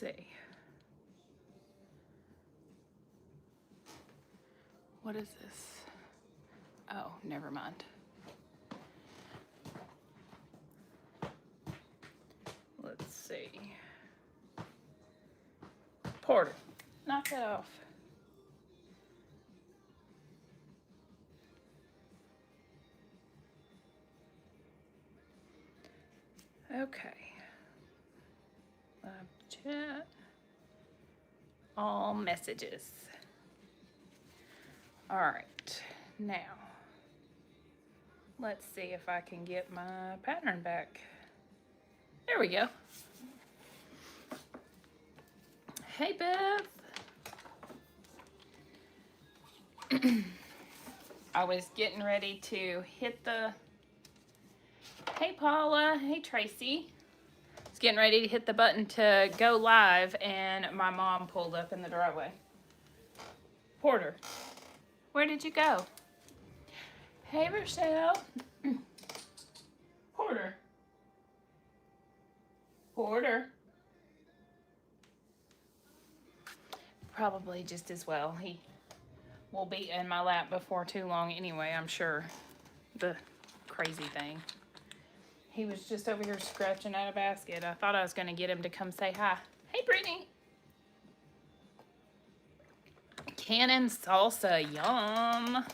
see. What is this? Oh, never mind. Let's see. Porter, knock that off. Okay. Live chat. All messages. All right. Now, let's see if I can get my pattern back. There we go. Hey, Beth. I was getting ready to hit the... Hey, Paula. Hey, Tracy. I was getting ready to hit the button to go live, and my mom pulled up in the driveway. Porter, where did you go? Hey, Rochelle. Porter. Porter. Probably just as well. He will be in my lap before too long anyway, I'm sure. The crazy thing. He was just over here scratching at a basket. I thought I was going to get him to come say hi. Hey, Brittany. Cannon salsa, yum.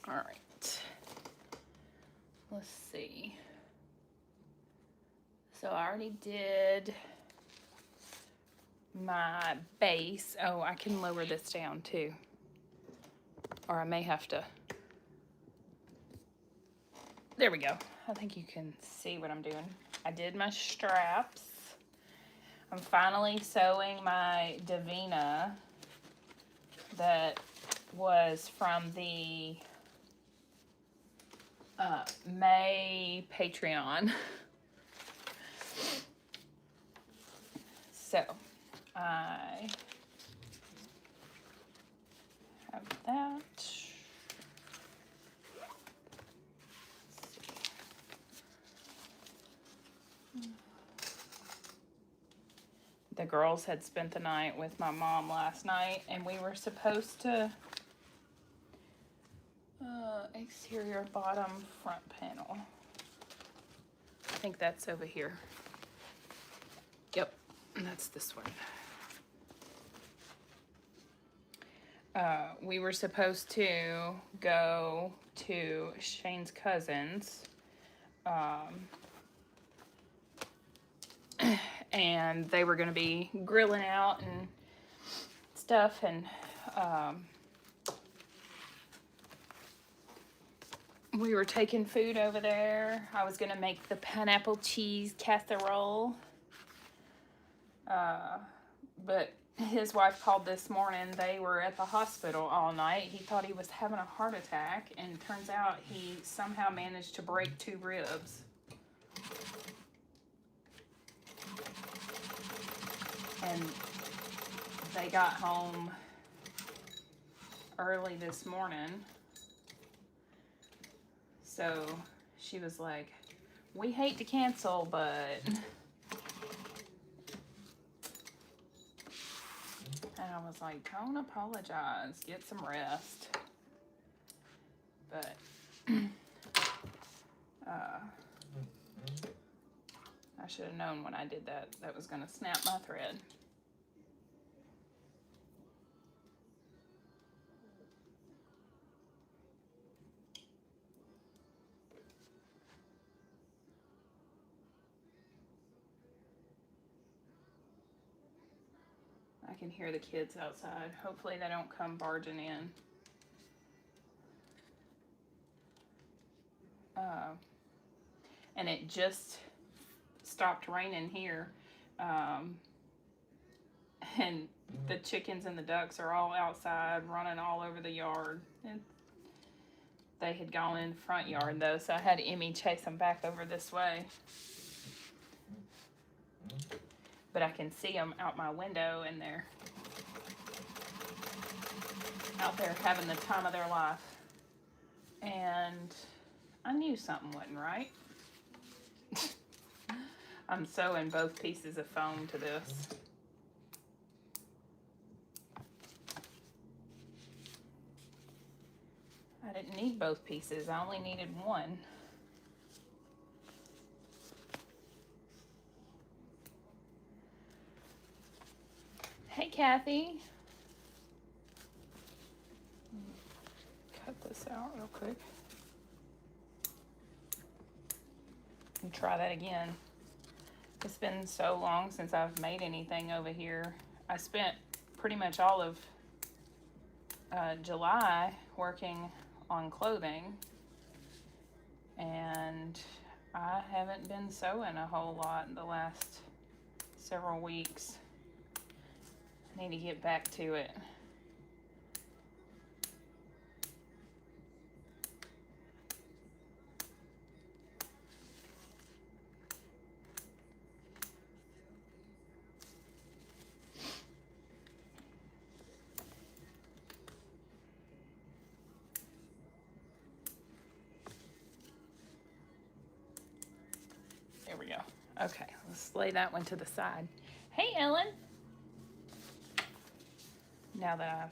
All right. Let's see. So I already did my base. Oh, I can lower this down too. Or I may have to. There we go. I think you can see what I'm doing. I did my straps. I'm finally sewing my Davina that was from the May Patreon. So I have that. The girls had spent the night with my mom last night, and we were supposed to exterior bottom front panel. I think that's over here. Yep, that's this one. We were supposed to go to Shane's cousin's, and they were going to be grilling out and stuff, and we were taking food over there. I was going to make the pineapple cheese casserole, but his wife called this morning. They were at the hospital all night. He thought he was having a heart attack, and it turns out he somehow managed to break 2 ribs. And they got home early this morning. So she was like, we hate to cancel, but... And I was like, don't apologize. Get some rest. But... I should have known when I did that was going to snap my thread. I can hear the kids outside. Hopefully they don't come barging in. And it just stopped raining here. And the chickens and the ducks are all outside running all over the yard. And they had gone in the front yard though, so I had Emmy chase them back over this way. But I can see them out my window, and they're out there having the time of their life. And I knew something wasn't right. I'm sewing both pieces of foam to this. I didn't need both pieces, I only needed one. Hey Kathy. Cut this out real quick. And try that again. It's been so long since I've made anything over here. I spent pretty much all of July working on clothing, and I haven't been sewing a whole lot in the last several weeks. I need to get back to it. There we go. Okay, let's lay that one to the side. Hey, Ellen. Now that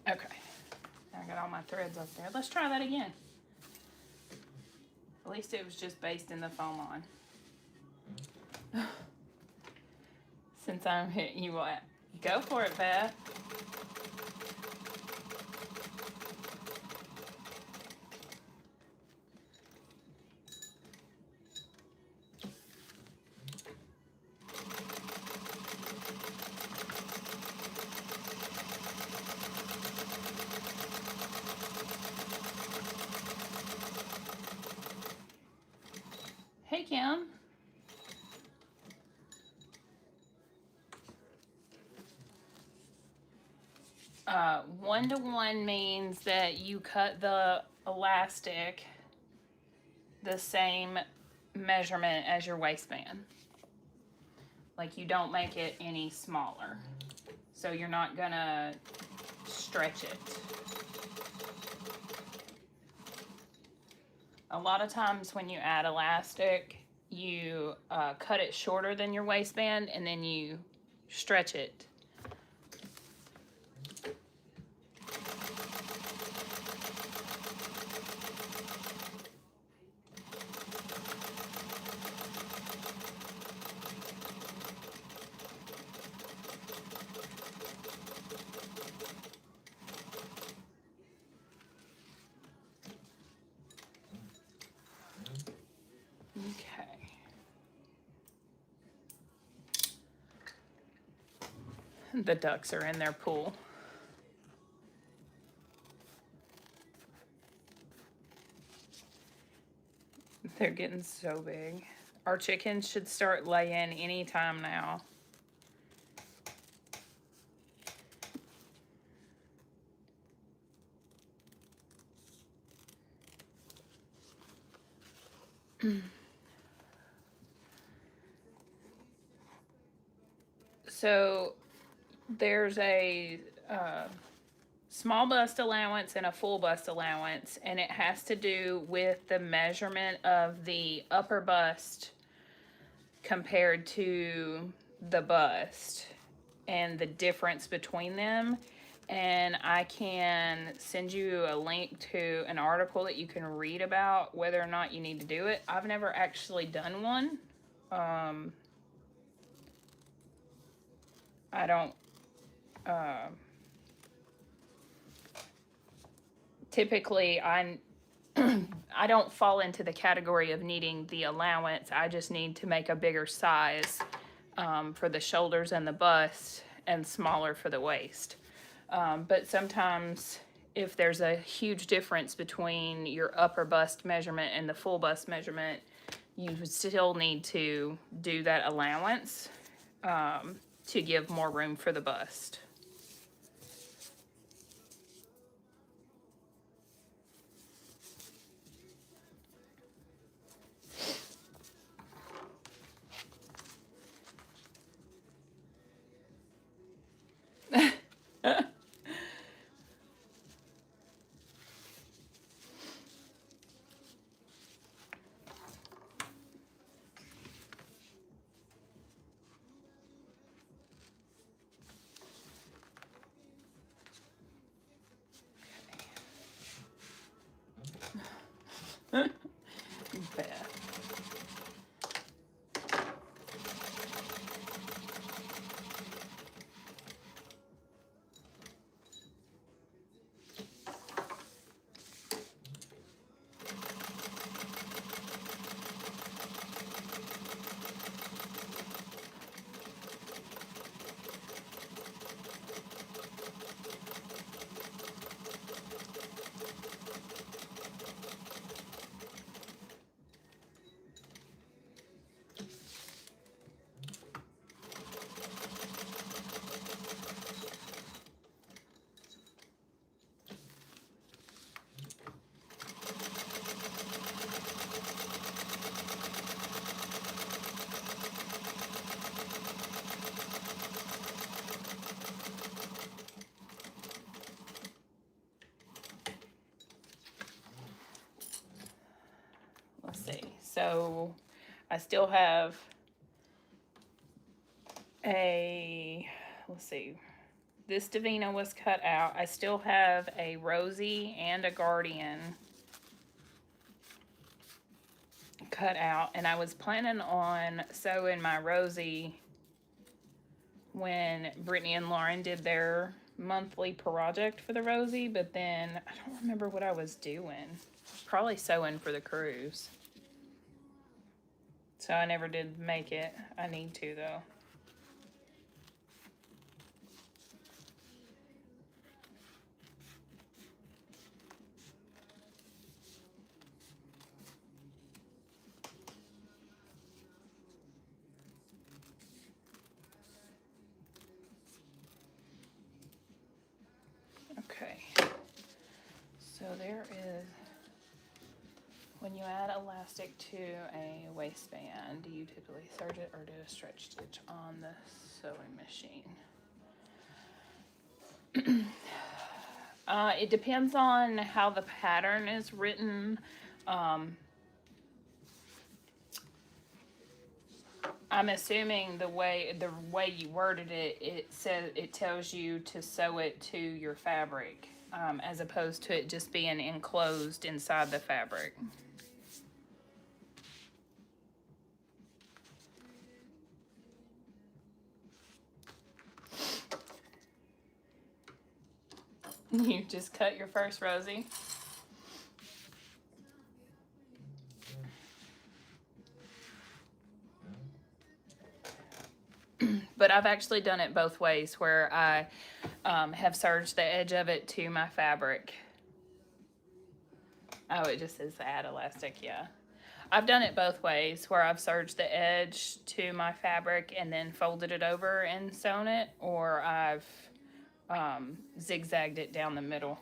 okay, I got all my threads up there. Let's try that again. At least it was just basting the foam on. Since I'm hitting you what? Go for it, Pat. Hey, Kim. One-to-one means that you cut the elastic the same measurement as your waistband. Like, you don't make it any smaller. So you're not gonna stretch it. A lot of times when you add elastic, you cut it shorter than your waistband and then you stretch it. Okay. The ducks are in their pool. They're getting so big. Our chickens should start laying anytime now. So there's a small bust allowance and a full bust allowance, and it has to do with the measurement of the upper bust compared to the bust and the difference between them. And I can send you a link to an article that you can read about whether or not you need to do it. I've never actually done one. I don't typically I don't fall into the category of needing the allowance. I just need to make a bigger size for the shoulders and the bust and smaller for the waist. But sometimes if there's a huge difference between your upper bust measurement and the full bust measurement, you would still need to do that allowance to give more room for the bust. Beth. Let's see. So I still have let's see. This Davina was cut out. I still have a Rosie and a Guardian cut out. And I was planning on sewing my Rosie when Brittany and Lauren did their monthly project for the Rosie. But then I don't remember what I was doing. Probably sewing for the cruise. So I never did make it. I need to, though. Okay. So there is, when you add elastic to a waistband, do you typically serge it or do a stretch stitch on the sewing machine? It depends on how the pattern is written. I'm assuming the way you worded it, it tells you to sew it to your fabric, as opposed to it just being enclosed inside the fabric. You just cut your first Rosie. But I've actually done it both ways, where I have serged the edge of it to my fabric. Oh, it just says add elastic, yeah. I've done it both ways, where I've serged the edge to my fabric and then folded it over and sewn it, or I've zigzagged it down the middle.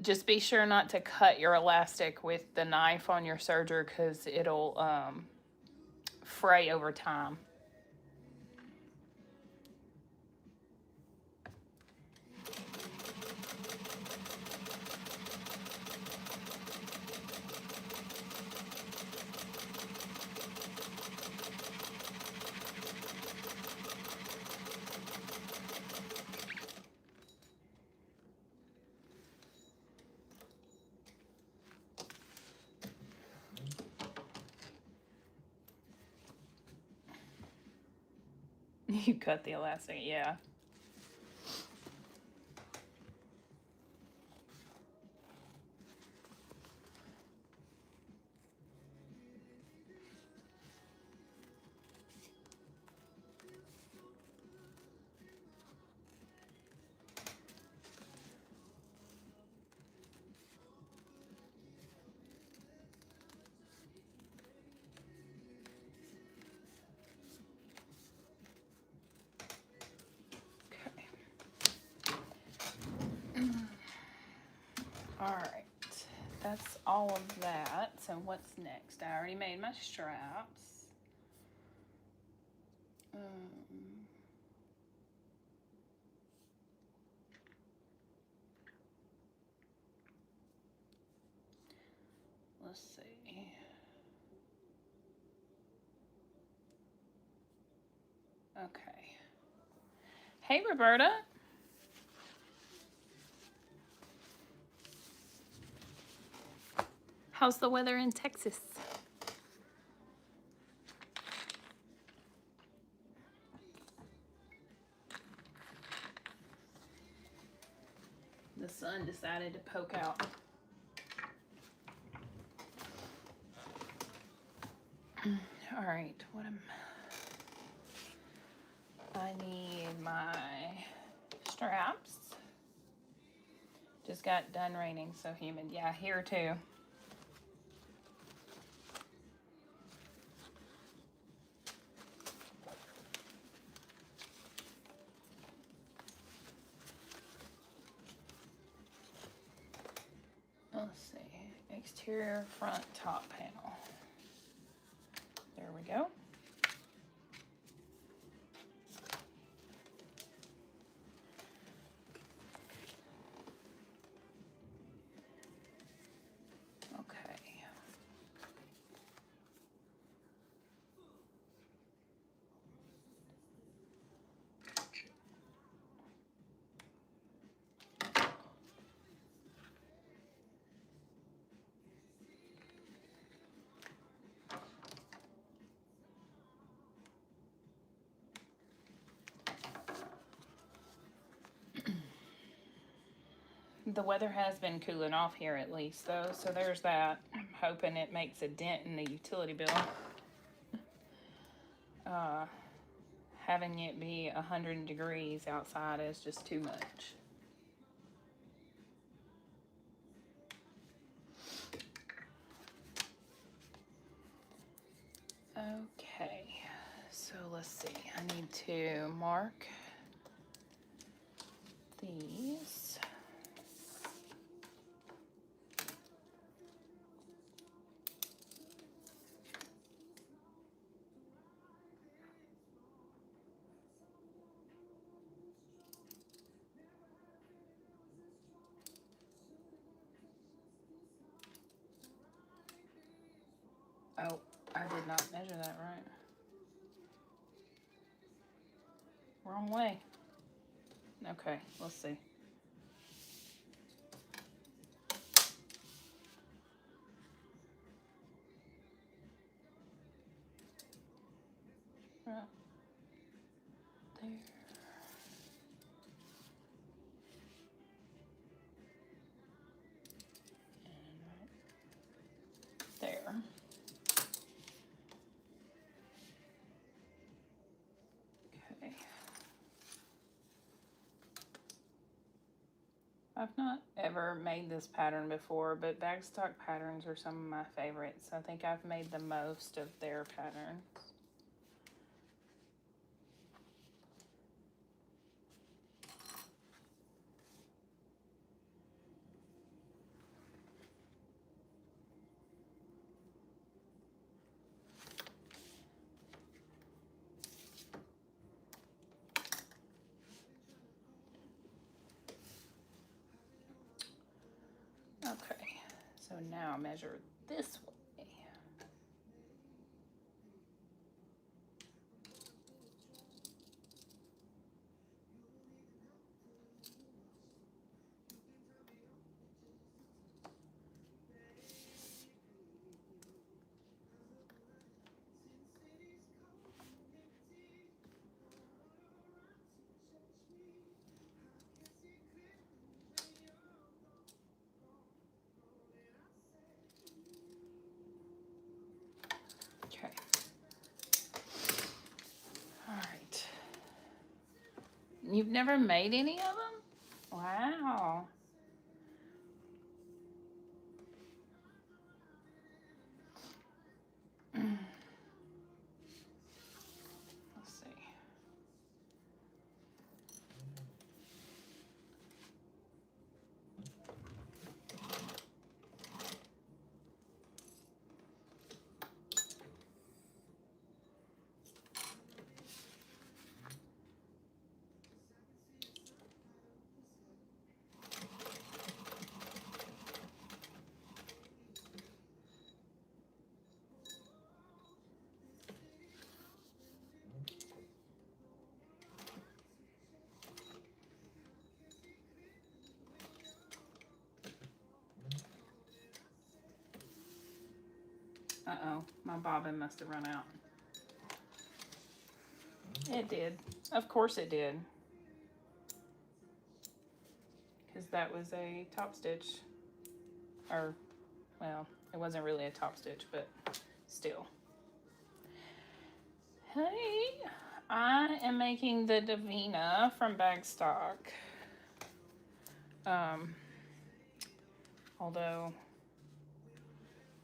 Just be sure not to cut your elastic with the knife on your serger, because it'll fray over time. You cut the elastic, yeah. All right, that's all of that. So what's next? I already made my straps. Let's see. Okay. Hey, Roberta. How's the weather in Texas? The sun decided to poke out. All right, I need my straps. Just got done raining, so humid. Yeah, here too. Let's see. Exterior front top panel. There we go. Okay. The weather has been cooling off here at least, though, so there's that. I'm hoping it makes a dent in the utility bill. Having it be 100 degrees outside is just too much. Okay, so let's see. I need to mark these. Oh, I did not measure that right. Wrong way. Okay, let's see. Right there. And right there. Okay. I've not ever made this pattern before, but Bagstock patterns are some of my favorites. I think I've made the most of their patterns. Okay, so now measure this way. Okay. All right. You've never made any of them? Wow. Let's see. Uh-oh, my bobbin must have run out. It did. Of course it did. Because that was a top stitch. Or, well, it wasn't really a top stitch, but still. Hey, I am making the Davina from Bagstock. Although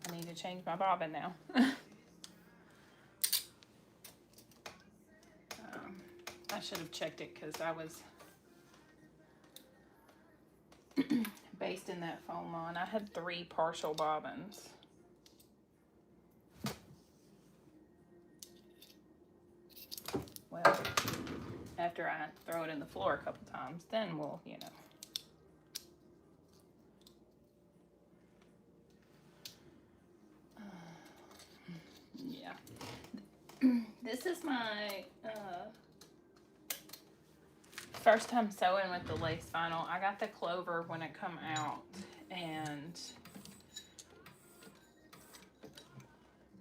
I need to change my bobbin now. I should have checked it because I was basting that foam on. I had 3 partial bobbins. Well, after I throw it in the floor a couple times, then we'll, you know. Yeah. This is my first time sewing with the lace vinyl. I got the Clover when it come out, and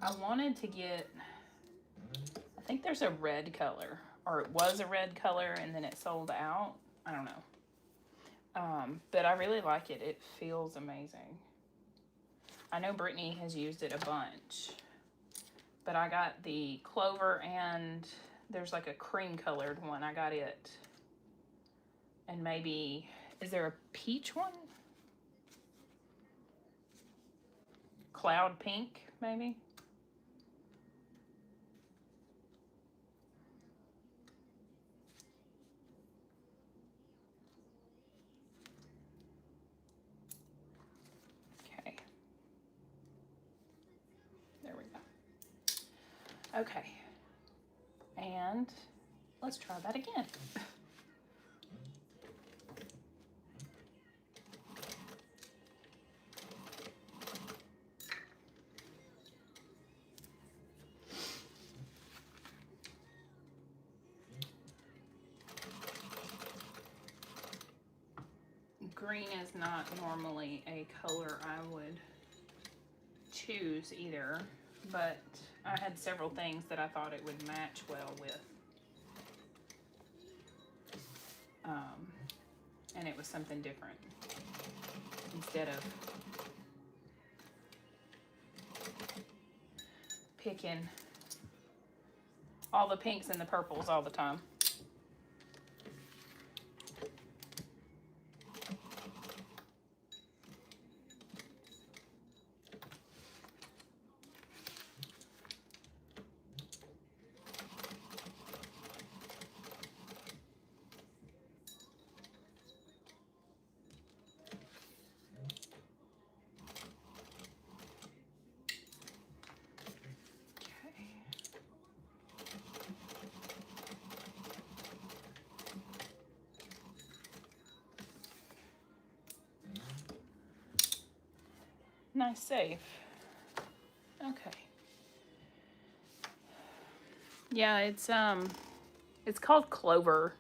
I wanted to get, I think there's a red color, or it was a red color and then it sold out. I don't know. But I really like it. It feels amazing. I know Brittany has used it a bunch, but I got the Clover, and there's like a cream colored one. I got it. And maybe, is there a peach one? Cloud pink, maybe? Okay. There we go. Okay. And let's try that again. Green is not normally a color I would choose either, but I had several things that I thought it would match well with. And it was something different. Instead of picking all the pinks and the purples all the time. Nice save. Okay. Yeah, it's called Clover.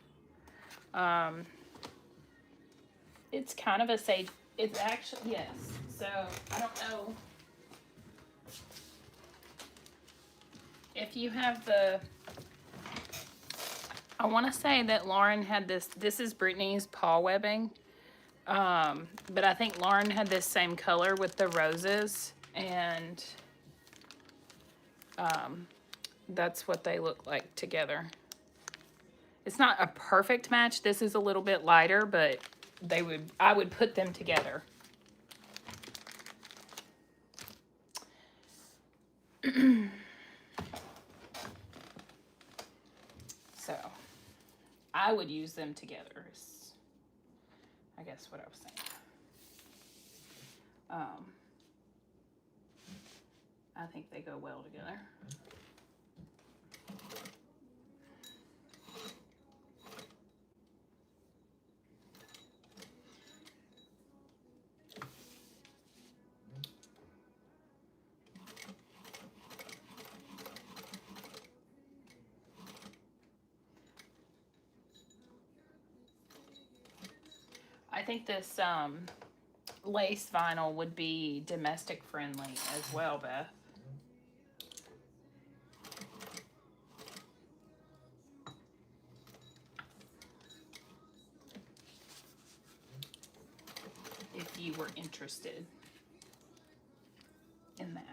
It's kind of a sage. It's actually, yes. So I don't know if you have the. I want to say that Lauren had this. This is Brittany's paw webbing. But I think Lauren had this same color with the roses, and that's what they look like together. It's not a perfect match. This is a little bit lighter, but I would put them together. So I would use them together. I guess what I was saying. I think they go well together. I think this lace vinyl would be domestic friendly as well, Beth. you were interested in that.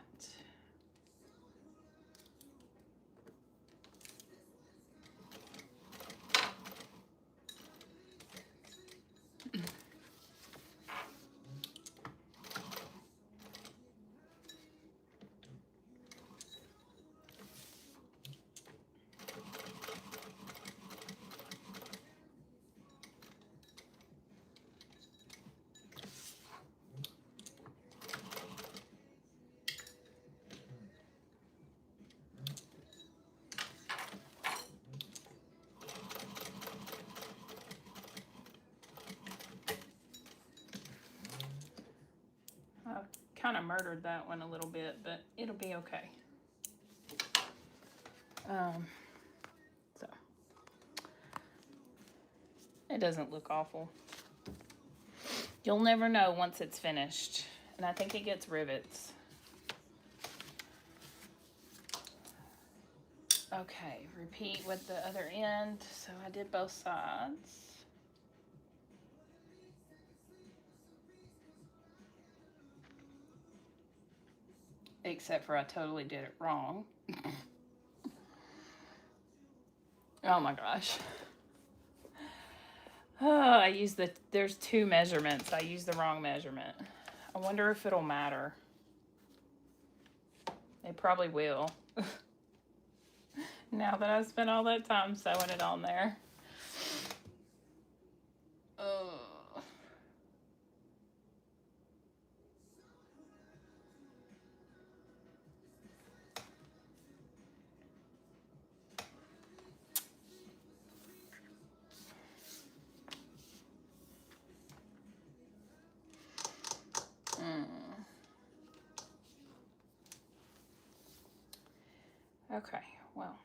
Kind of murdered that one a little bit, but it'll be okay. So it doesn't look awful. You'll never know once it's finished, and I think it gets rivets. Okay, repeat with the other end. So I did both sides. Except for I totally did it wrong. Oh my gosh. Oh, I used there's two measurements. I used the wrong measurement. I wonder if it'll matter. It probably will. Now that I've spent all that time sewing it on there. Okay, well.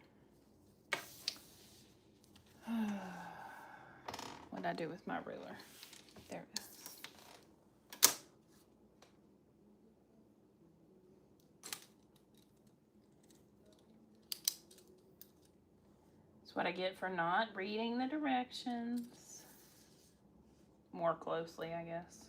What did I do with my ruler? There it is. That's what I get for not reading the directions more closely, I guess.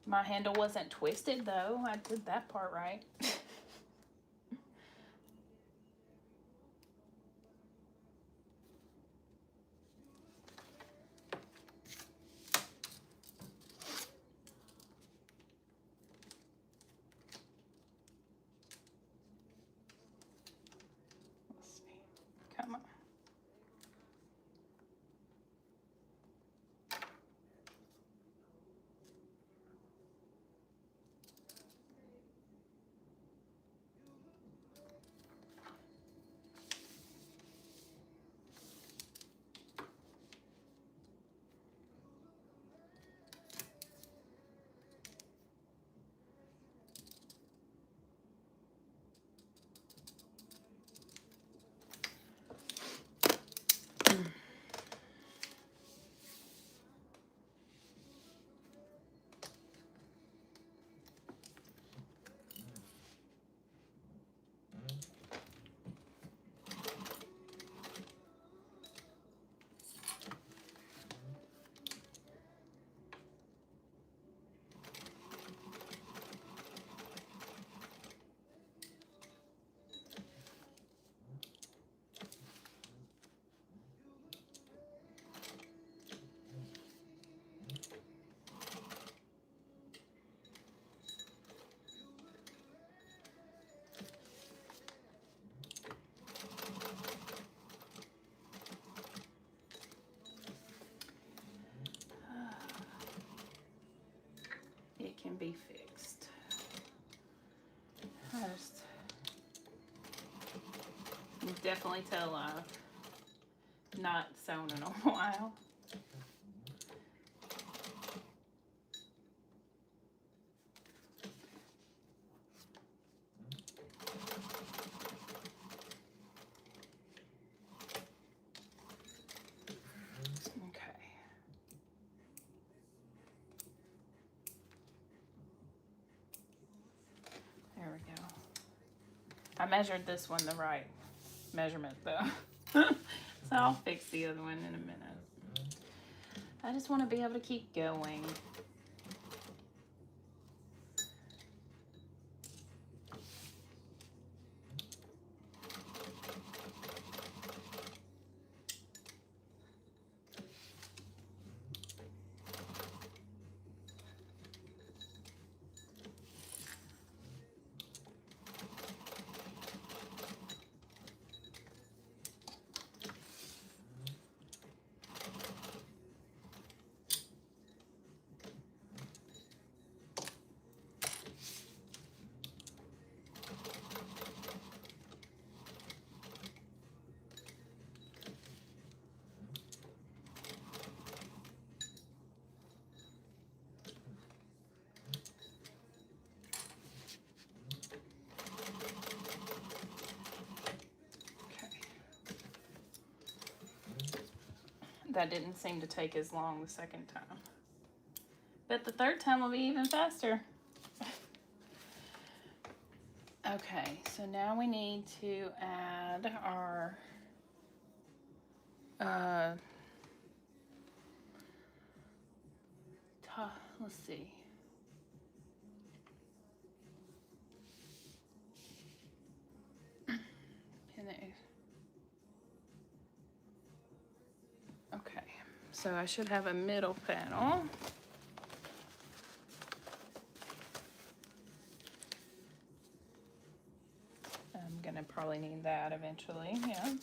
My handle wasn't twisted though. I did that part right. Let's see. Come on. It can be fixed. I just definitely tell I've not sewn in a while. I measured this one the right measurement though. So I'll fix the other one in a minute. I just want to be able to keep going. That didn't seem to take as long the second time. But the third time will be even faster. Okay, so now we need to add our let's see. Okay, so I should have a middle panel. I'm gonna probably need that eventually, yeah.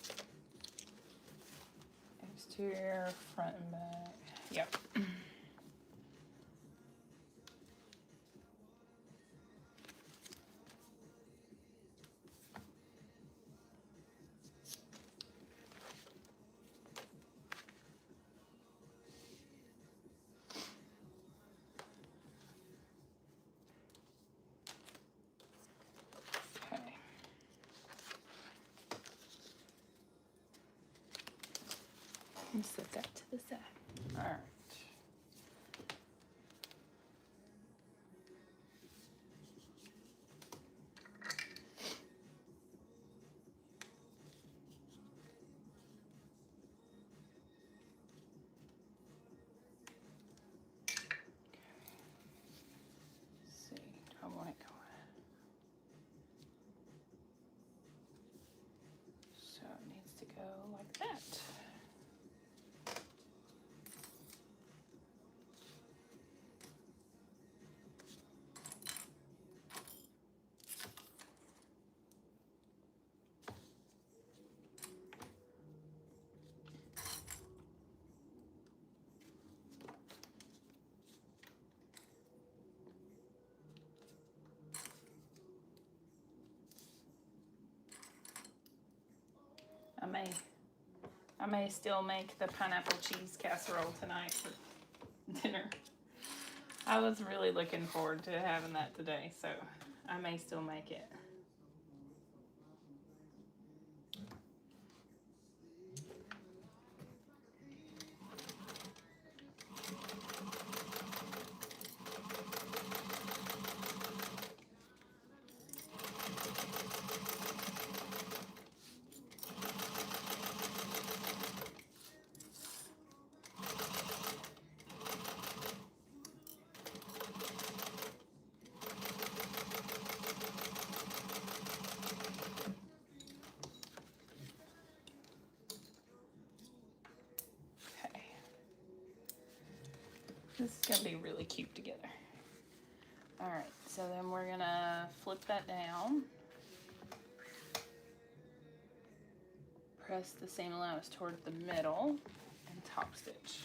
Exterior, front and back, yep. And set that to the side. All right. Let's see, I want it going. So it needs to go like that. I may still make the pineapple cheese casserole tonight for dinner. I was really looking forward to having that today, so I may still make it. This is gonna be really cute together. All right, so then we're gonna flip that down. Press the seam allowance toward the middle and top stitch.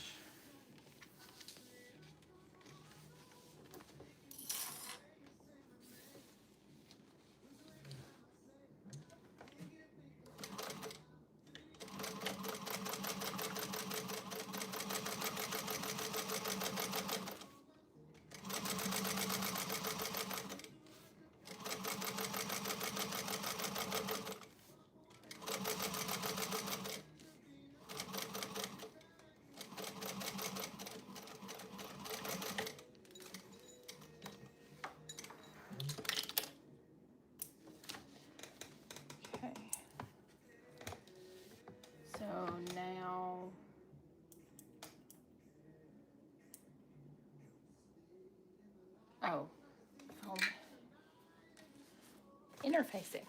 interfacing.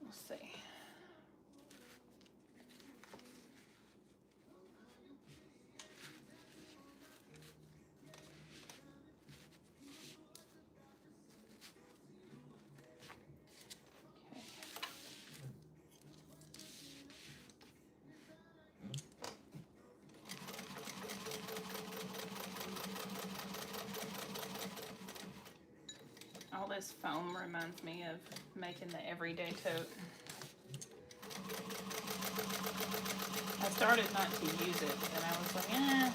We'll see. All this foam reminds me of making the everyday tote. I started not to use it, and I was like, eh.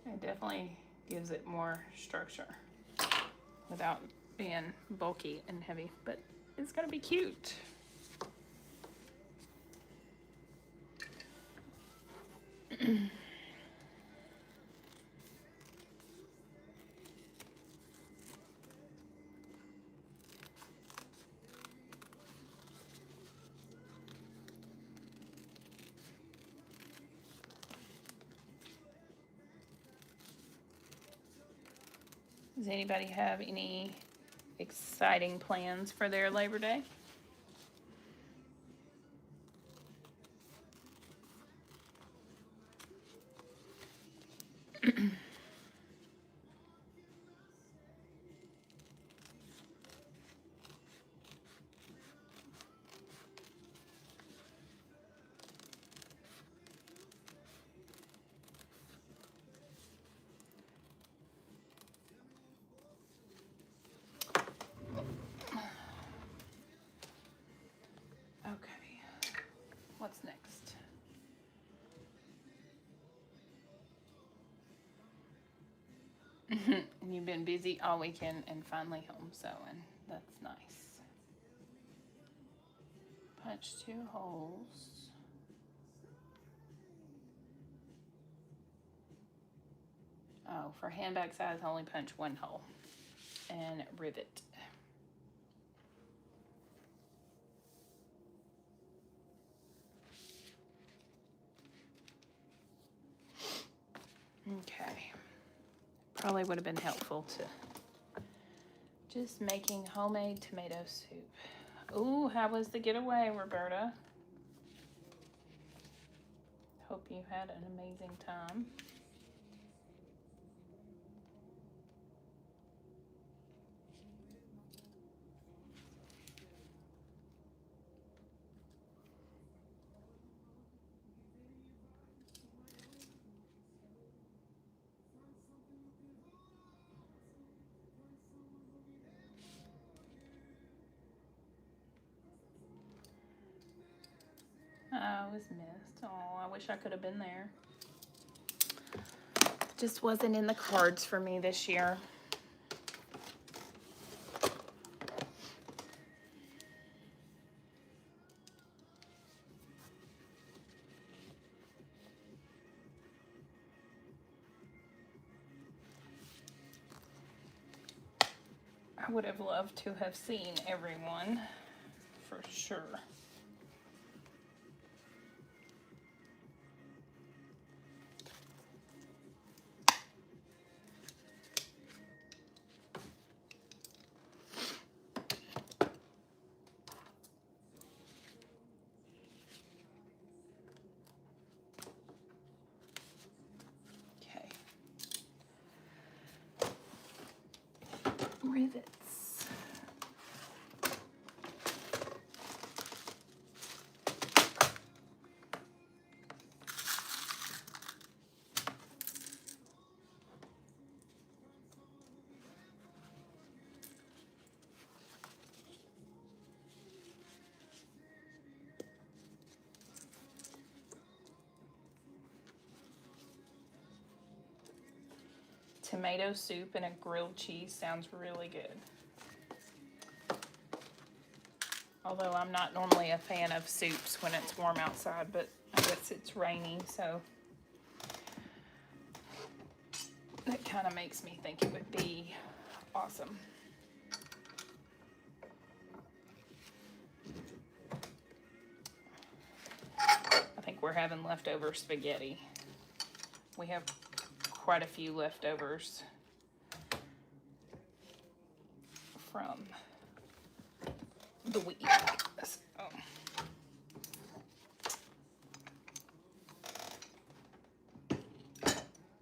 It definitely gives it more structure without being bulky and heavy, but it's gonna be cute. Does anybody have any exciting plans for their Labor Day? Okay, what's next? You've been busy all weekend and finally home sewing. That's nice. Punch 2 holes. Oh, for handbag size, only punch 1 hole and rivet. Okay. Probably would have been helpful to just making homemade tomato soup. Ooh, how was the getaway, Roberta? Hope you had an amazing time. I was missed. Oh, I wish I could have been there. Just wasn't in the cards for me this year. I would have loved to have seen everyone, for sure. Okay. Rivets. tomato soup and a grilled cheese sounds really good. Although I'm not normally a fan of soups when it's warm outside, but I guess it's rainy, so that kind of makes me think it would be awesome. I think we're having leftover spaghetti. We have quite a few leftovers from the week. So,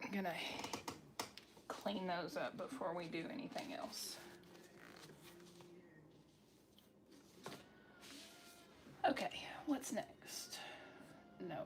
I'm gonna clean those up before we do anything else. Okay, what's next? No.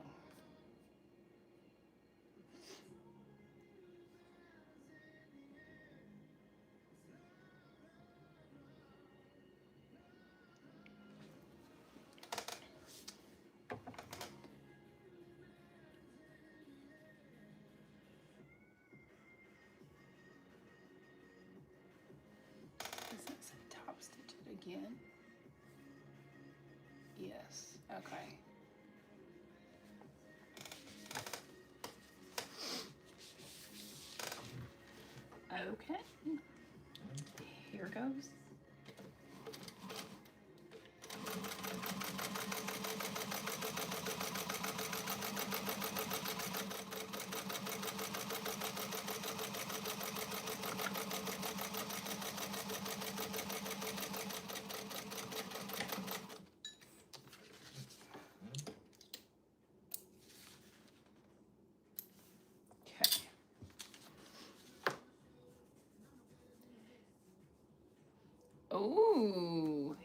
Doesn't it say top stitch it again? Yes, okay. Okay, here goes. Okay. Ooh,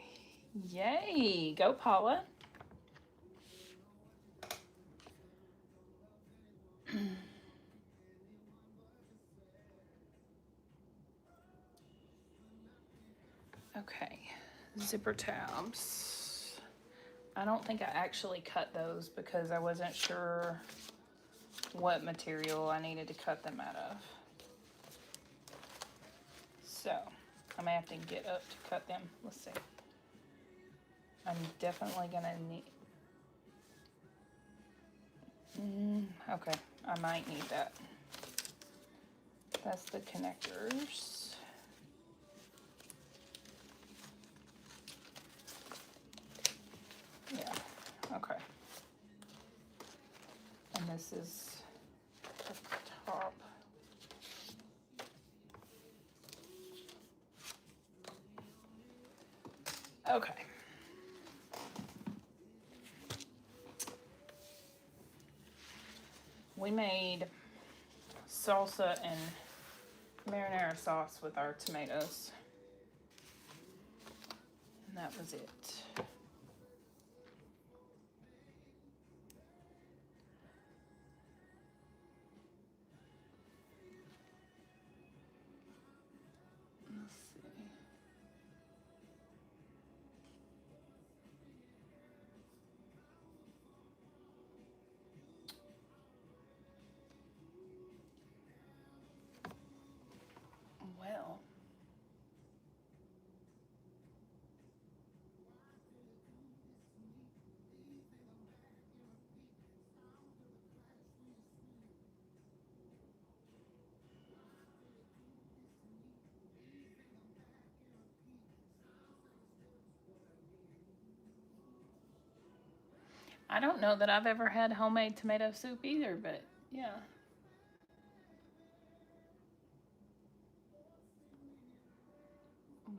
yay, go Paula. Okay, zipper tabs. I don't think I actually cut those because I wasn't sure what material I needed to cut them out of. So, I may have to get up to cut them. Let's see. I'm definitely gonna need... okay, I might need that. That's the connectors. Yeah, okay. And this is the top. Okay. We made salsa and marinara sauce with our tomatoes. And that was it. Let's see. Well, I don't know that I've ever had homemade tomato soup either, but yeah.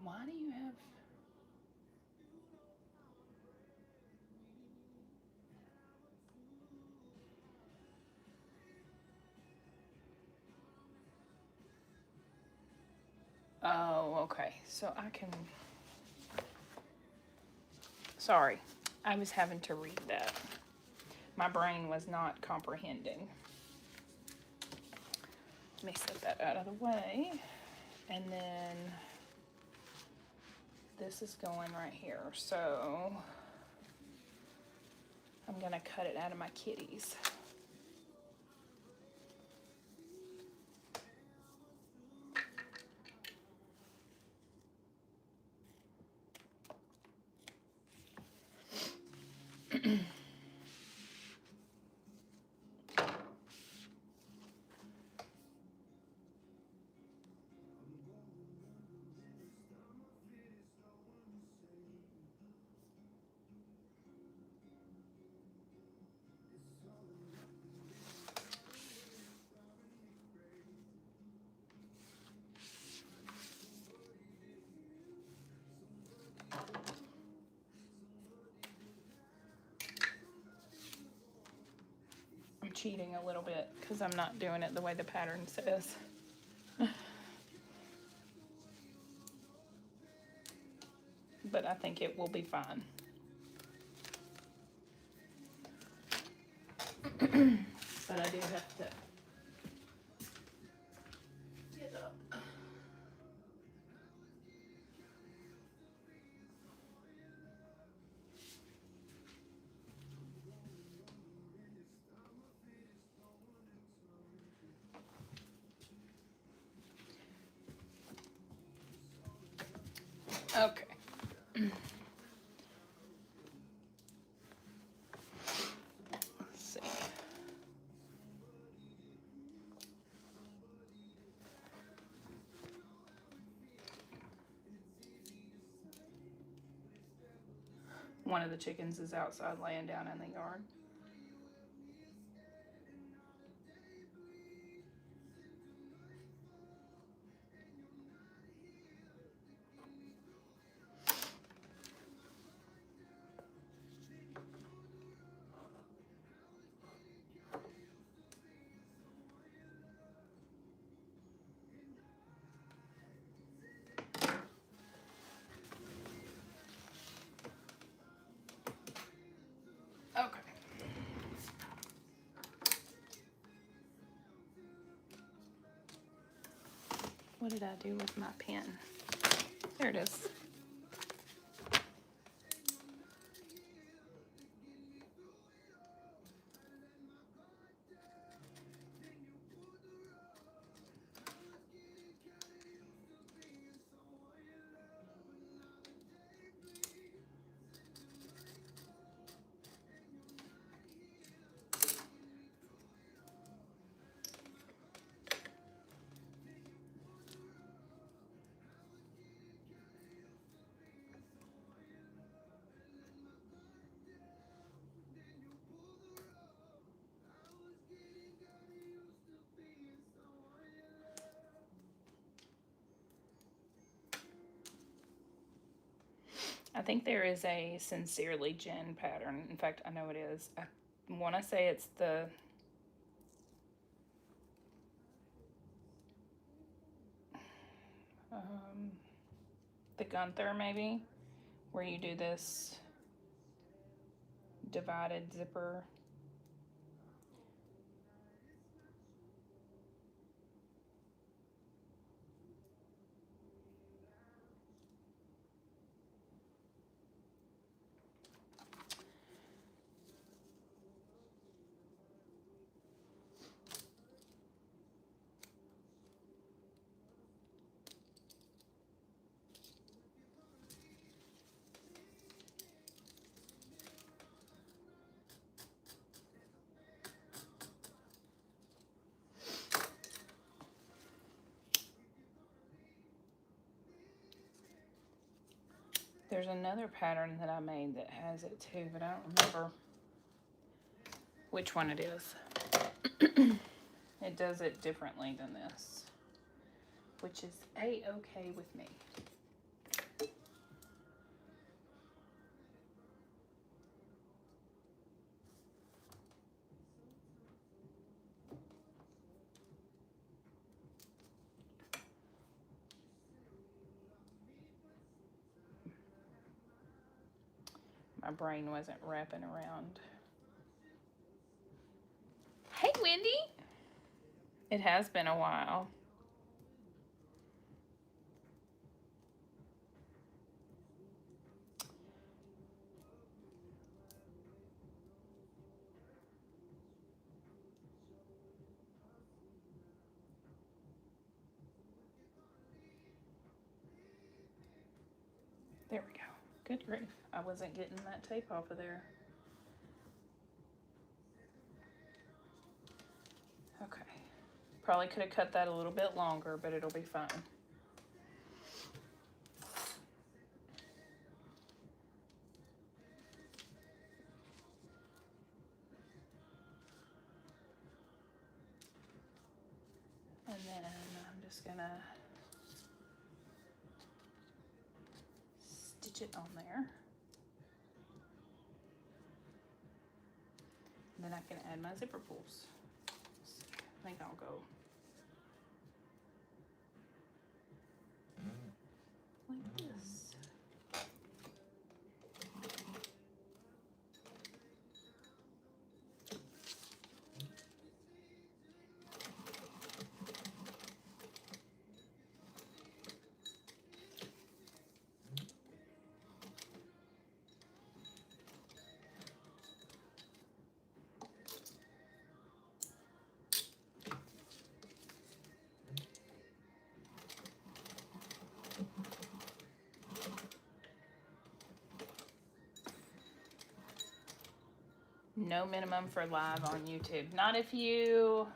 Why do you have... Oh, okay. So I can... Sorry, I was having to read that. My brain was not comprehending. Let me set that out of the way. And then this is going right here. So I'm gonna cut it out of my kitties. cheating a little bit because I'm not doing it the way the pattern says. But I think it will be fine. But I do have to get up. Okay. Let's see. One of the chickens is outside laying down in the yard. Okay. What did I do with my pen? There it is. I think there is a Sincerely Jen pattern. In fact, I know it is. I want to say it's the Gunther maybe, where you do this divided zipper. There's another pattern that I made that has it too, but I don't remember which one it is. It does it differently than this, which is a-okay with me. My brain wasn't wrapping around. Hey, Wendy. It has been a while. There we go. Good grief. I wasn't getting that tape off of there. Okay. Probably could have cut that a little bit longer, but it'll be fine. And then I'm just gonna stitch it on there. then I can add my zipper pulls. I think I'll go like this. No minimum for live on YouTube. Not if you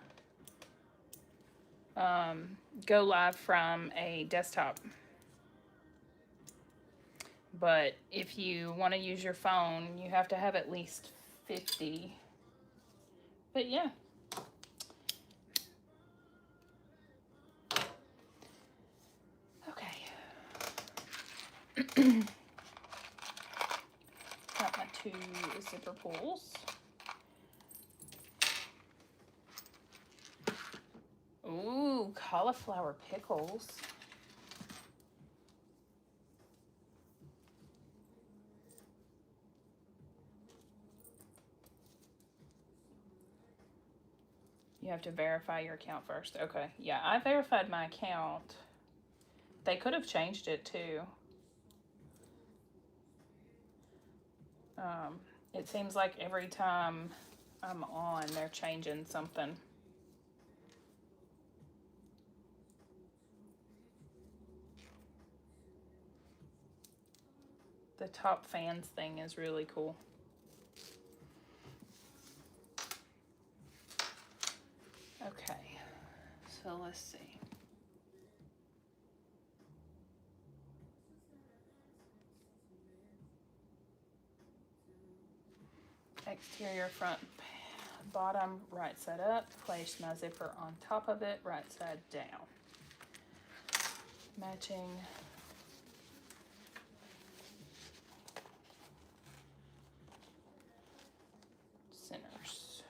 go live from a desktop. But if you want to use your phone, you have to have at least 50. But yeah. Okay. Got my 2 zipper pulls. Ooh, cauliflower pickles. You have to verify your account first. Okay, yeah, I verified my account. They could have changed it too. It seems like every time I'm on, they're changing something. The top fans thing is really cool. Okay, so let's see. Exterior front bottom, right side up. Place my zipper on top of it, right side down. Matching centers.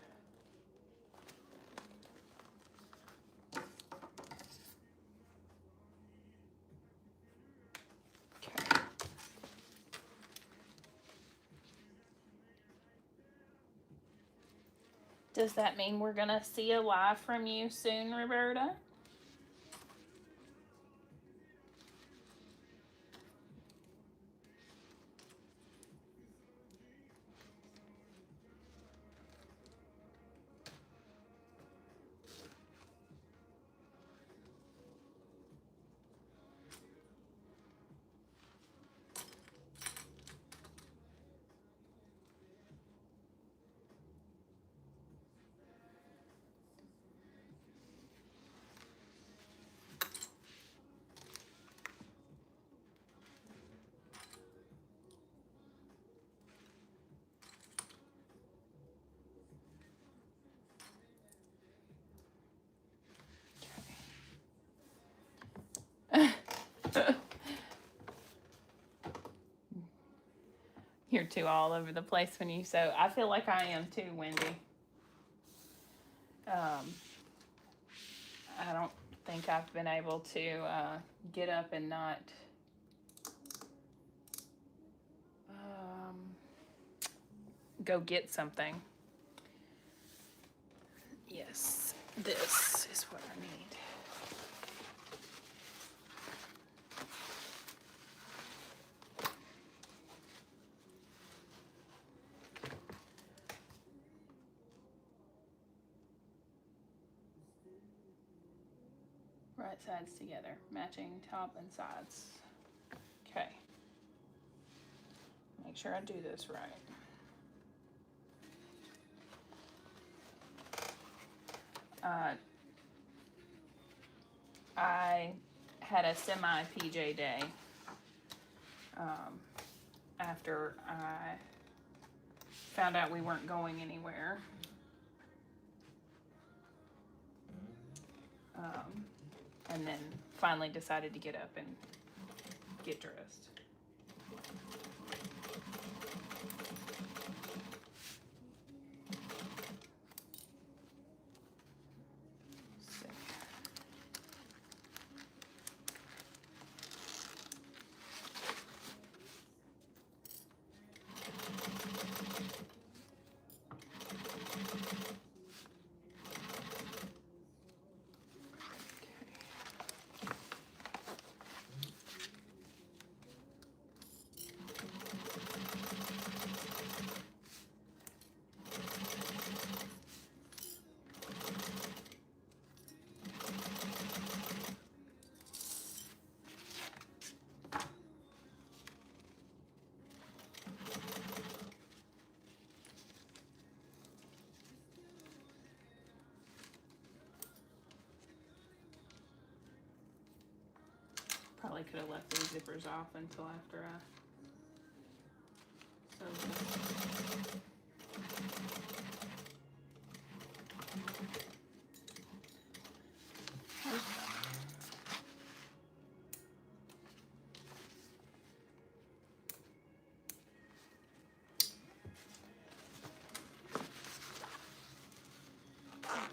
Okay. Does that mean we're gonna see a live from you soon, Roberta? You're too all over the place when you sew. I feel like I am too, Wendy. I don't think I've been able to get up and not go get something. Yes, this is what I need. Right sides together, matching top and sides. Okay. Make sure I do this right. I had a semi PJ day after I found out we weren't going anywhere. And then finally decided to get up and get dressed. probably could have left these zippers off until after I sewed them.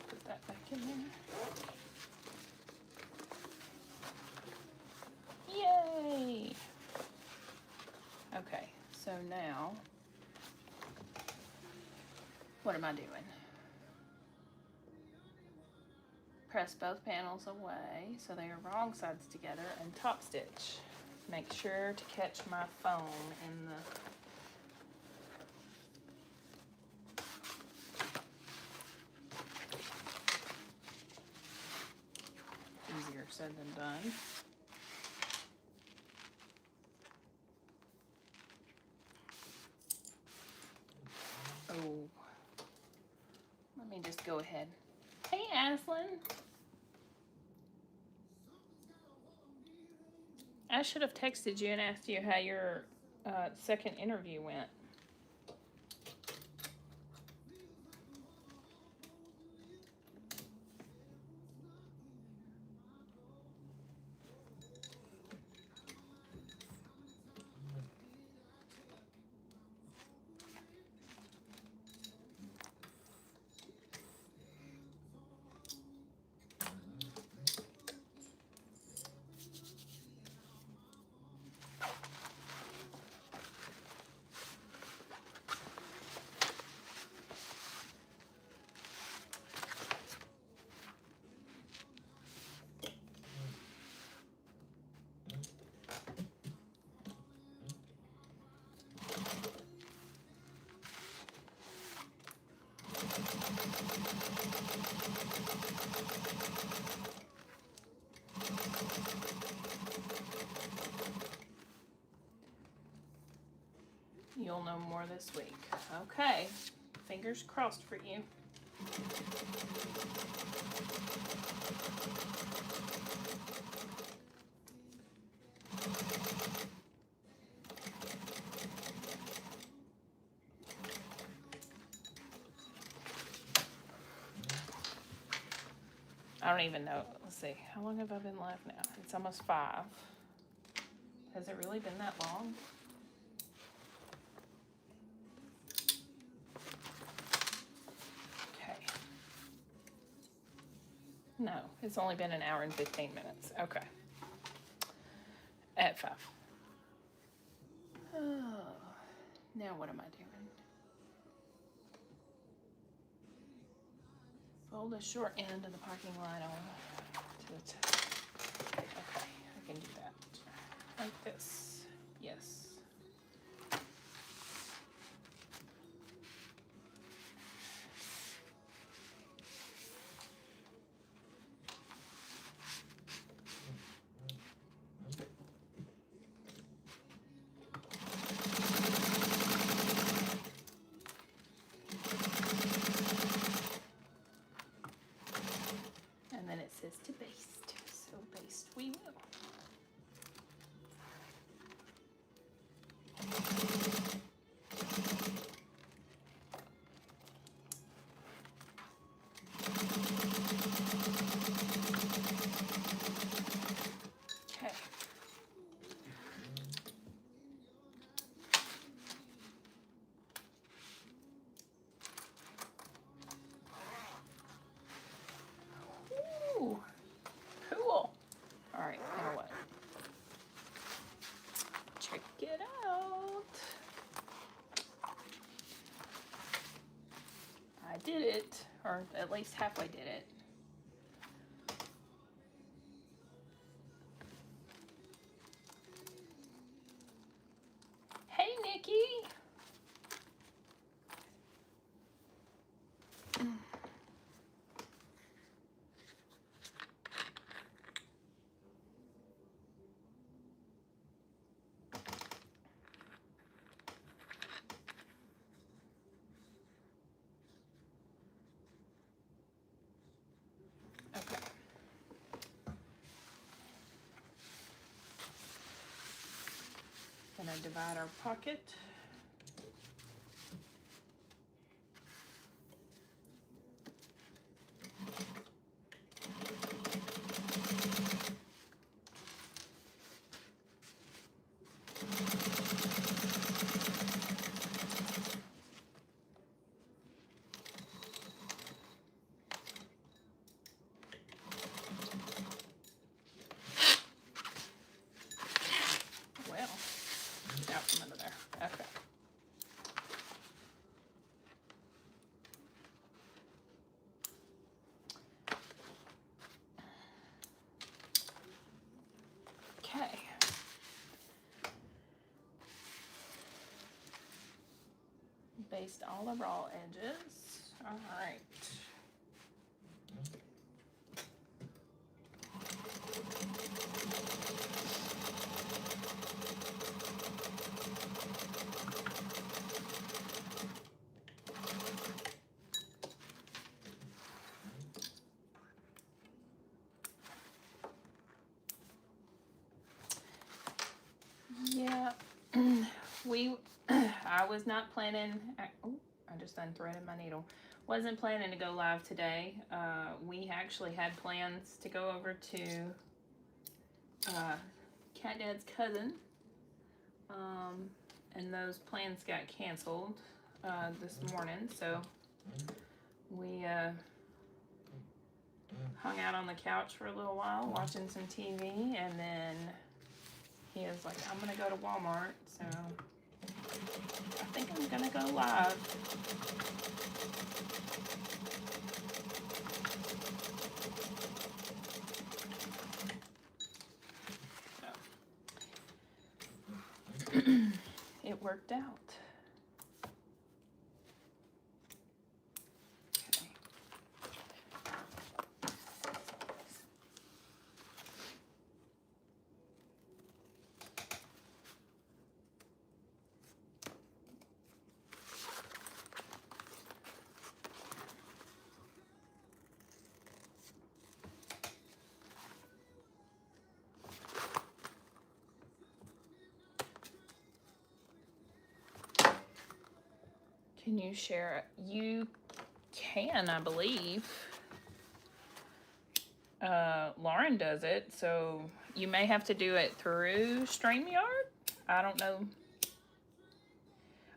Put that back in there. Yay! Okay, so now, what am I doing? Press both panels away so they are wrong sides together and top stitch. Make sure to catch my foam in the easier said than done. Oh, let me just go ahead. Hey, Aslan. I should have texted you and asked you how your second interview went. You'll know more this week. Okay, fingers crossed for you. I don't even know. Let's see. How long have I been live now? It's almost 5. Has it really been that long? Okay. No, it's only been an hour and 15 minutes. Okay. At 5. Oh, now what am I doing? Fold the short end of the parking line on to the top. Okay, I can do that. Like this. Yes. And then it says to baste. So baste we will. Okay. Ooh, cool. All right, now what? Check it out. I did it, or at least halfway did it. Hey, Nikki. gonna divide our pocket. Well, out from under there. Okay. Okay. Based all the raw edges. All right. Yeah, I was not planning, oh, I just unthreaded my needle. Wasn't planning to go live today. We actually had plans to go over to Cat Dad's cousin, and those plans got canceled this morning, so we hung out on the couch for a little while watching some TV, and then he was like, I'm gonna go to Walmart, so I think I'm gonna go live. So. It worked out. Can you share it? You can, I believe. Lauren does it, so you may have to do it through StreamYard. I don't know.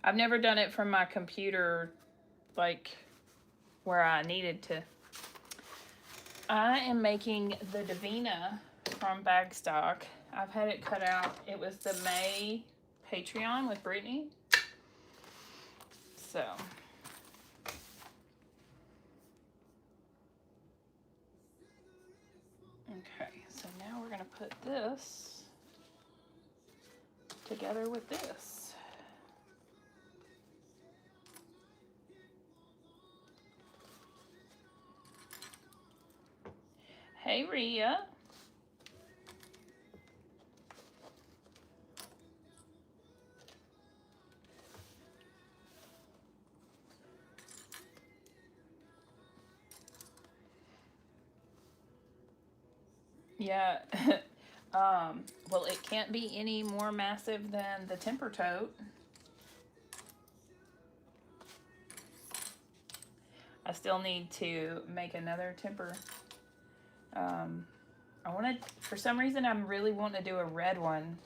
I've never done it from my computer, like where I needed to. I am making the Davina from Bagstock. I've had it cut out. It was the May Patreon with Brittany. So. Okay, so now we're going to put this together with this. Hey, Rhea. Yeah, well, it can't be any more massive than the Temper Tote. I still need to make another Temper. I wanted, for some reason, I'm really wanting to do a red one.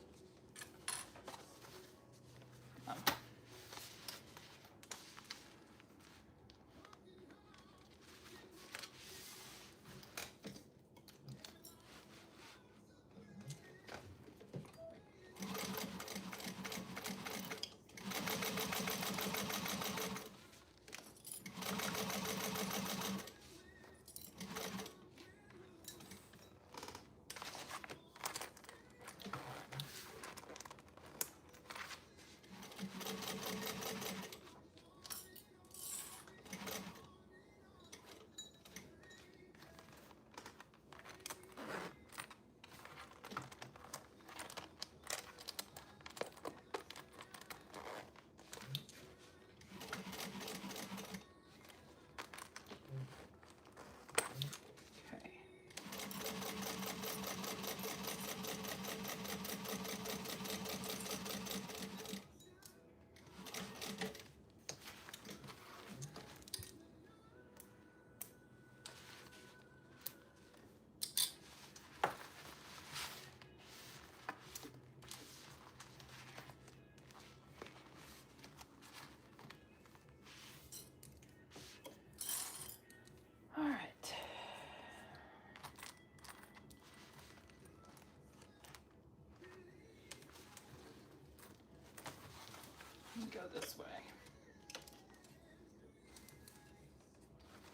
this way.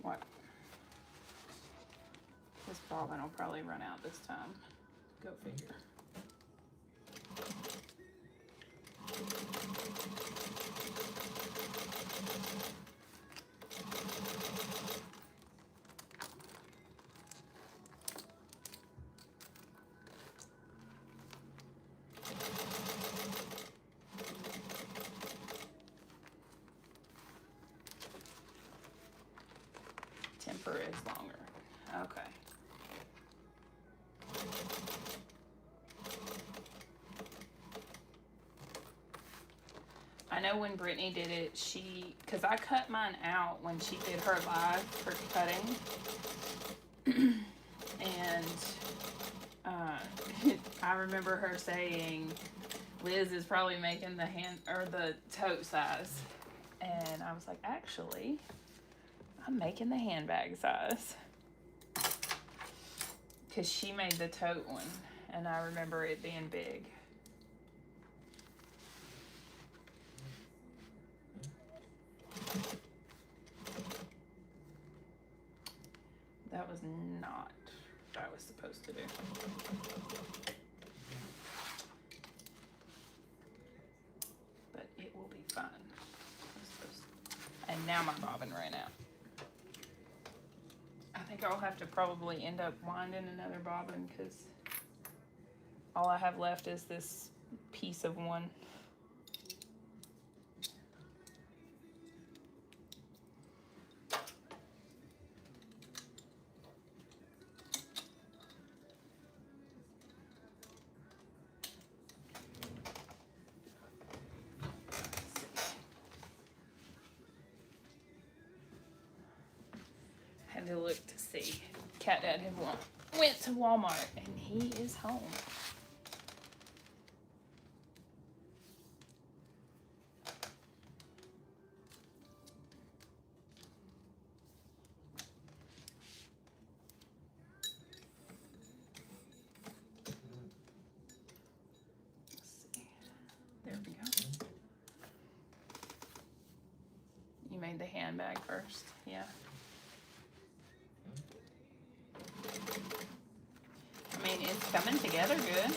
What? This bobbin will probably run out this time. Go figure. Temper is longer. Okay. I know when Brittany did it, because I cut mine out when she did her live for cutting. And I remember her saying, Liz is probably making the hand or the tote size. And I was like, actually, I'm making the handbag size. Because she made the tote one. And I remember it being big. That was not what I was supposed to do. But it will be fun. And now my bobbin ran out. I think I'll have to probably end up winding another bobbin because all I have left is this piece of one. Had to look to see. Cat Dad had went to Walmart and he is home. Let's see. There we go. You made the handbag first, yeah. I mean, it's coming together good.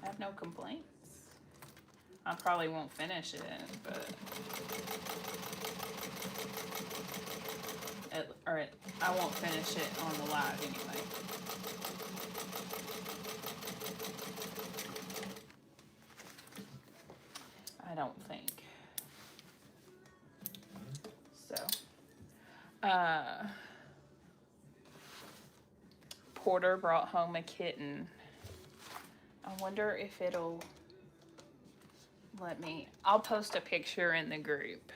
I have no complaints. I probably won't finish it, but I won't finish it on the live anyway. I don't think. So, Porter brought home a kitten. I wonder if it'll let me. I'll post a picture in the group.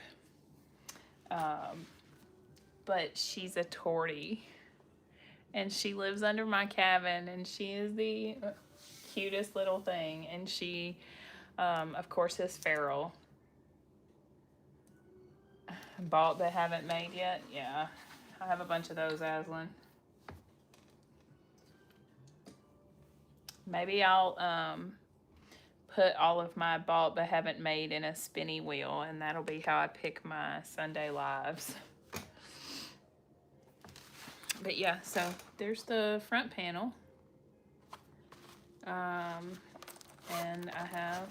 But she's a tortie. And she lives under my cabin. And she is the cutest little thing. And she, of course, is feral. Bought but haven't made yet. Yeah. I have a bunch of those, Aslan. Maybe I'll put all of my bought but haven't made in a spinny wheel, and that'll be how I pick my Sunday lives. But yeah, so there's the front panel. And I have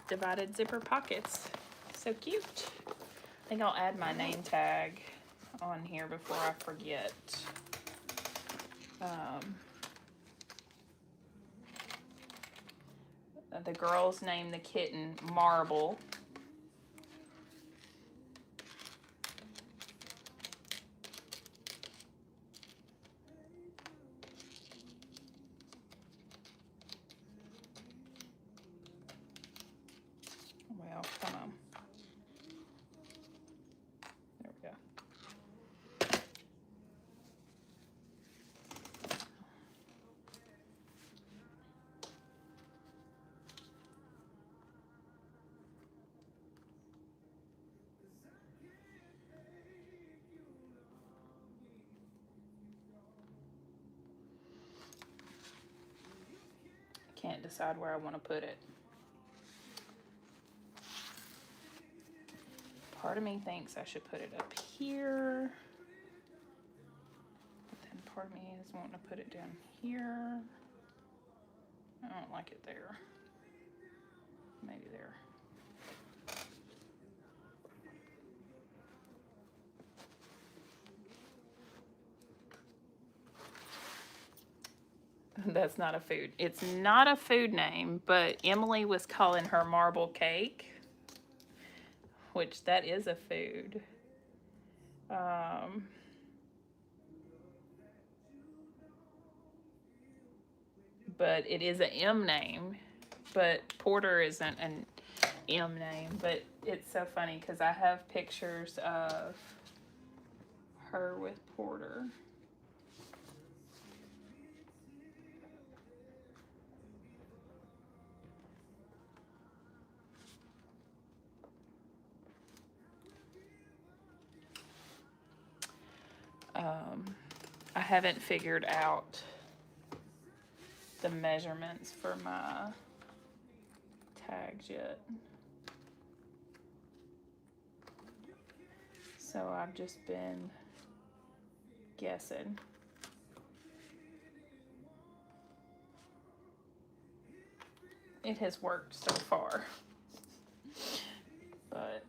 divided zipper pockets. So cute. I think I'll add my name tag on here before I forget. The girls named the kitten Marble. Well, come on. There we go. decide where I want to put it. Part of me thinks I should put it up here. But then part of me is wanting to put it down here. I don't like it there. Maybe there. That's not a food. It's not a food name, but Emily was calling her marble cake, which that is a food. But it is an M name, but Porter isn't an M name. But it's so funny because I have pictures of her with Porter. I haven't figured out the measurements for my tags yet. So I've just been guessing. It has worked so far. But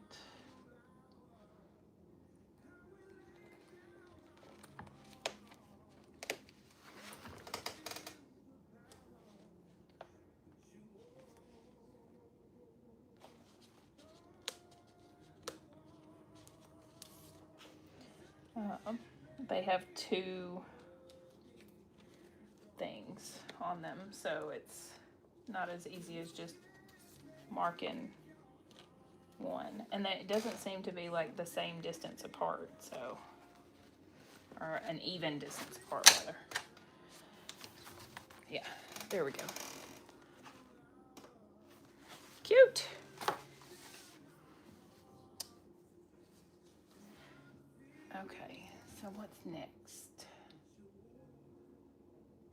they have two things on them, so it's not as easy as just marking one. And it doesn't seem to be like the same distance apart, so, or an even distance apart rather. Yeah, there we go. Cute. Okay, so what's next?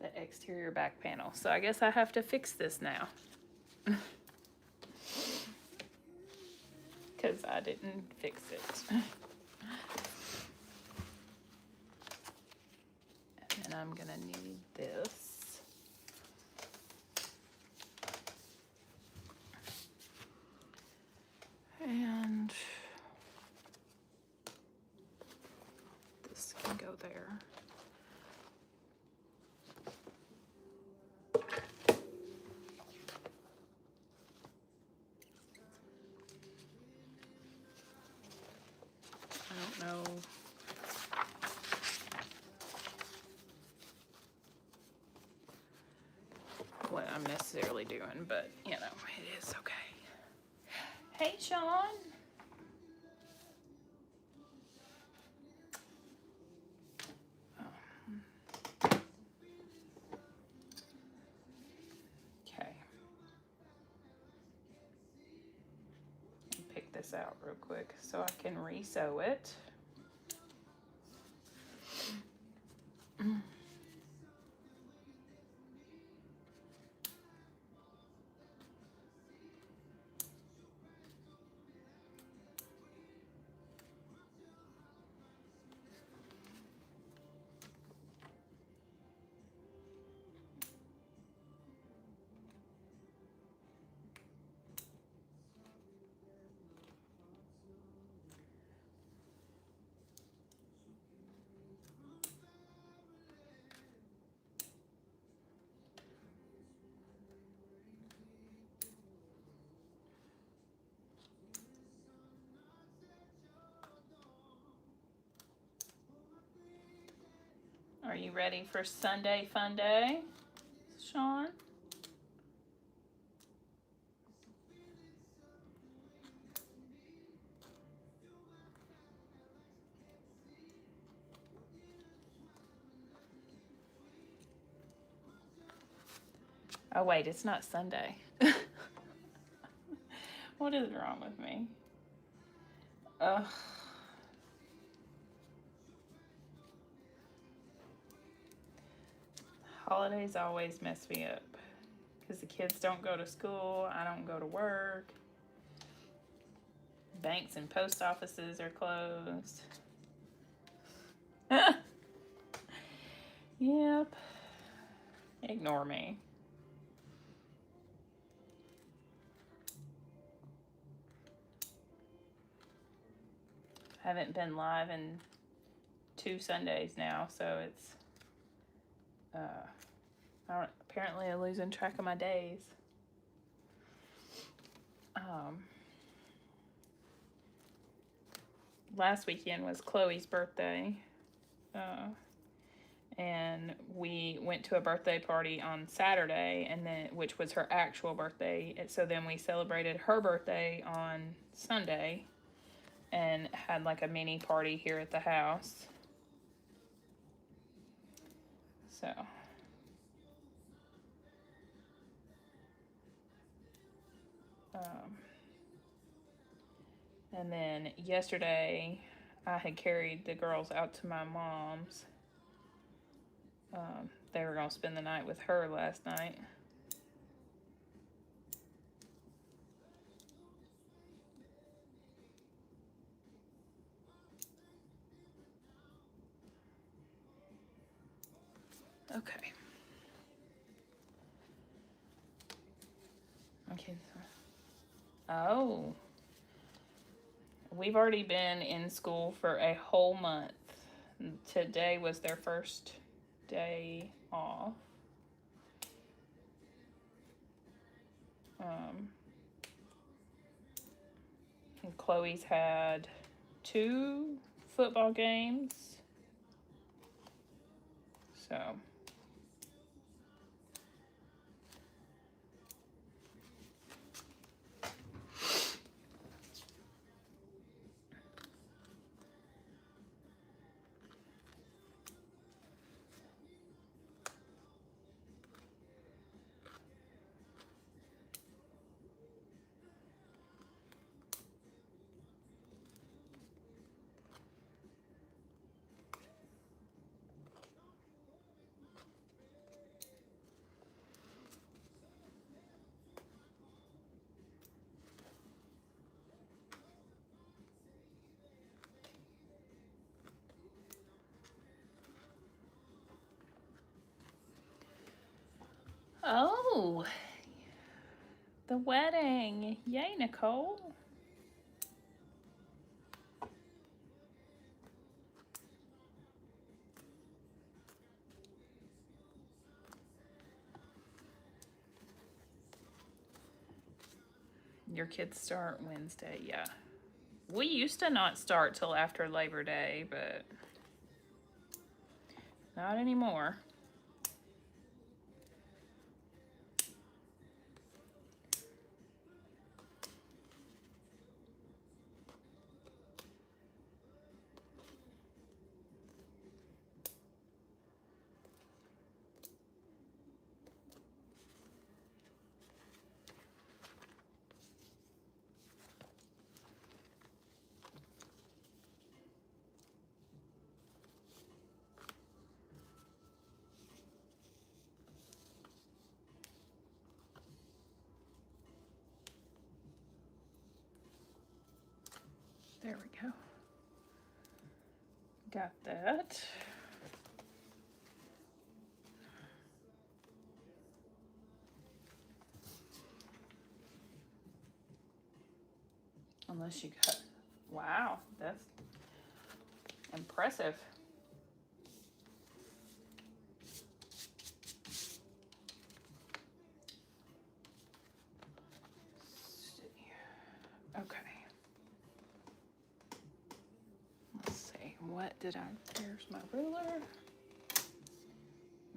The exterior back panel. So I guess I have to fix this now. Because I didn't fix it. And then I'm gonna need this. And this can go there. I don't know what I'm necessarily doing, but you know, it is okay. Hey, Sean. Okay. Pick this out real quick so I can re-sew it. Are you ready for Sunday Fun Day, Sean? Oh wait, it's not Sunday. What is wrong with me? Ugh. Holidays always mess me up. because the kids don't go to school. I don't go to work. Banks and post offices are closed. Yep. Ignore me. I haven't been live in 2 Sundays now, so it's apparently I'm losing track of my days. Last weekend was Chloe's birthday, and we went to a birthday party on Saturday, and then which was her actual birthday. And so then we celebrated her birthday on Sunday, and had like a mini party here at the house. So. And then yesterday, I had carried the girls out to my mom's. They were going to spend the night with her last night. Okay. Okay. Oh. We've already been in school for a whole month. Today was their first day off. And Chloe's had 2 football games. So. Oh, the wedding. Yay, Nicole. Your kids start Wednesday, yeah. We used to not start till after Labor Day, but not anymore. There we go. Got that. Unless you got, wow, that's impressive. Okay. Let's see, what did I, here's my ruler.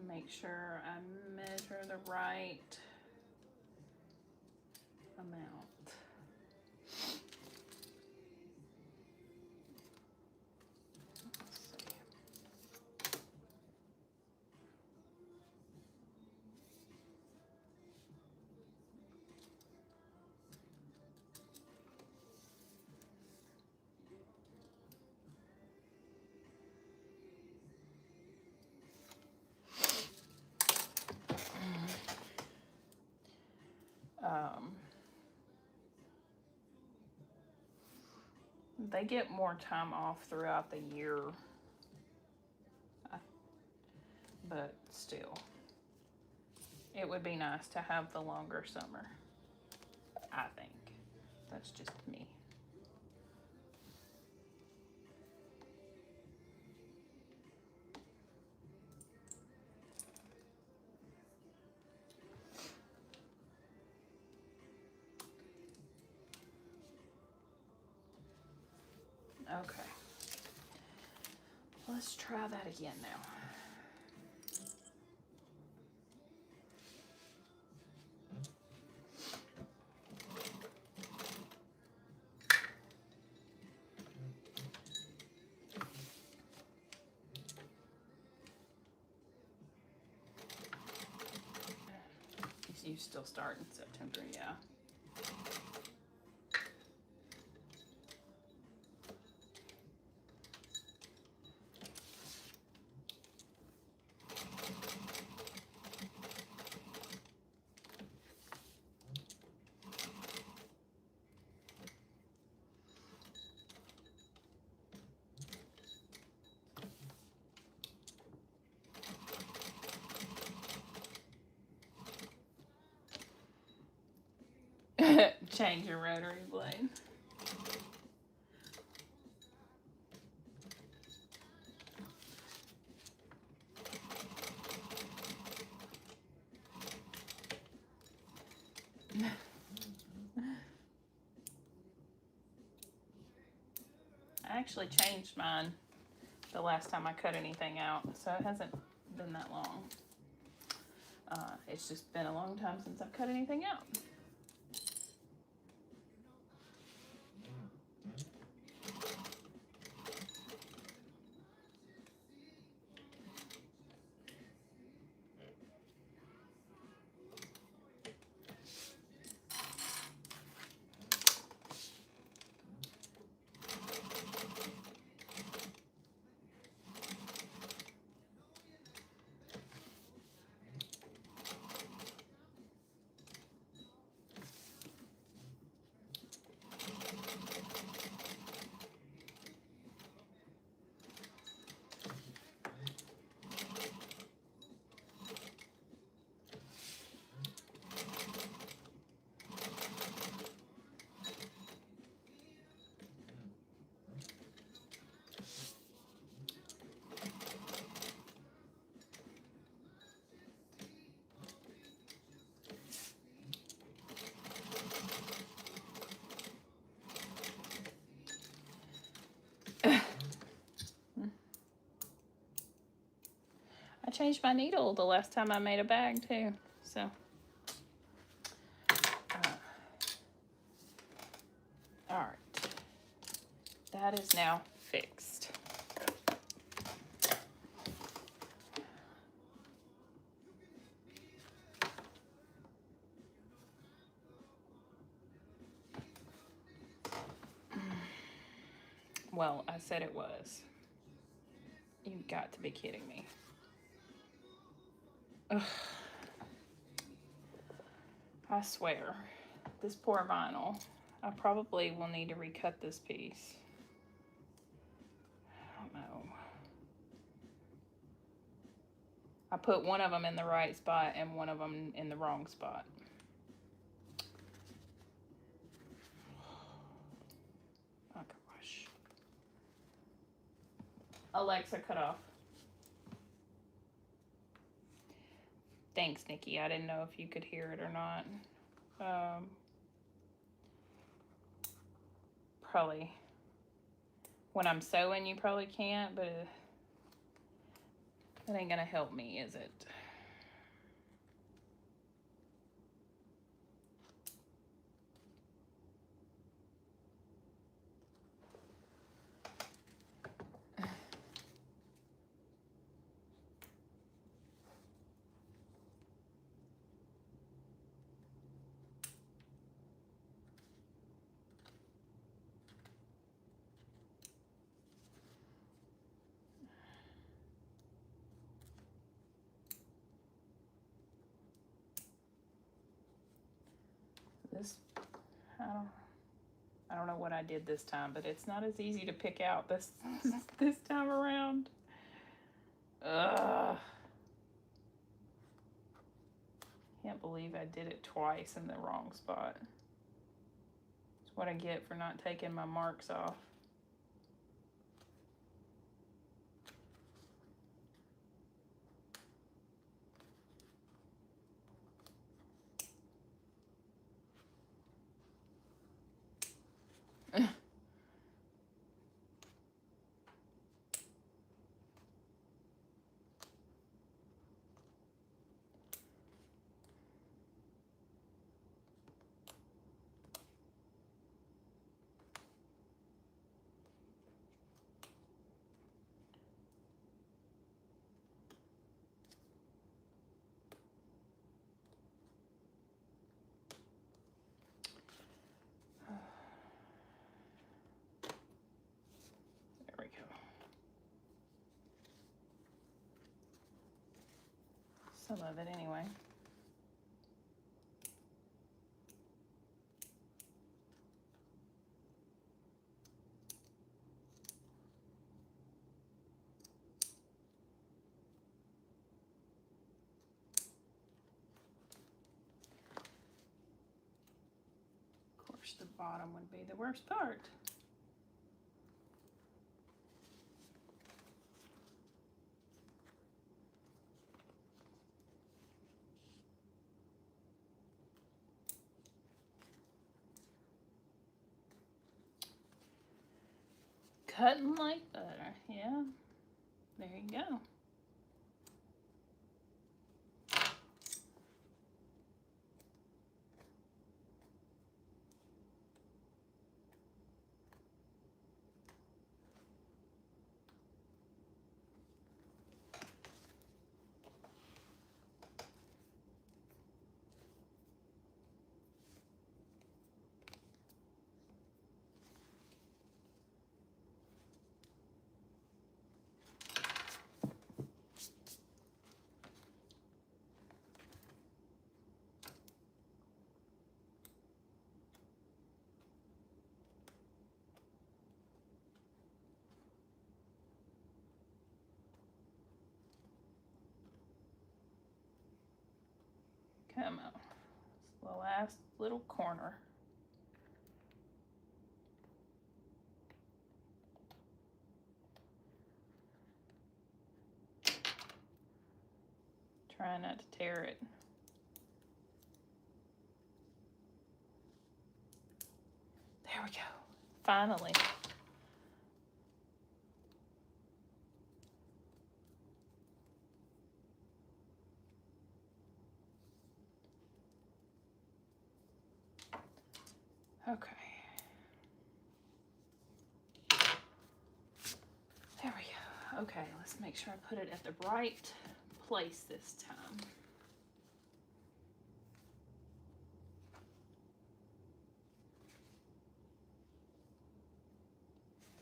Make sure I measure the right amount. They get more time off throughout the year, but still, it would be nice to have the longer summer, I think. That's just me. Okay. Let's try that again now. You still start in September, yeah. Change your rotary blade. I actually changed mine the last time I cut anything out, so it hasn't been that long. It's just been a long time since I've cut anything out. I changed my needle the last time I made a bag too, so. All right, that is now fixed. Well, I said it was. You've got to be kidding me. Ugh. I swear, this poor vinyl. I probably will need to recut this piece. I don't know. I put one of them in the right spot and one of them in the wrong spot. Oh gosh. Alexa, cut off. Thanks, Nikki. I didn't know if you could hear it or not. Probably when I'm sewing, you probably can't, but that ain't gonna help me, is it? This, I don't know what I did this time, but it's not as easy to pick out this this time around. Ugh. Can't believe I did it twice in the wrong spot. That's what I get for not taking my marks off. Some of it anyway. Of course, the bottom would be the worst part. Cutting like butter, yeah. There you go. Come on. It's the last little corner. Try not to tear it. There we go. Finally. Okay. There we go. Okay, let's make sure I put it at the right place this time.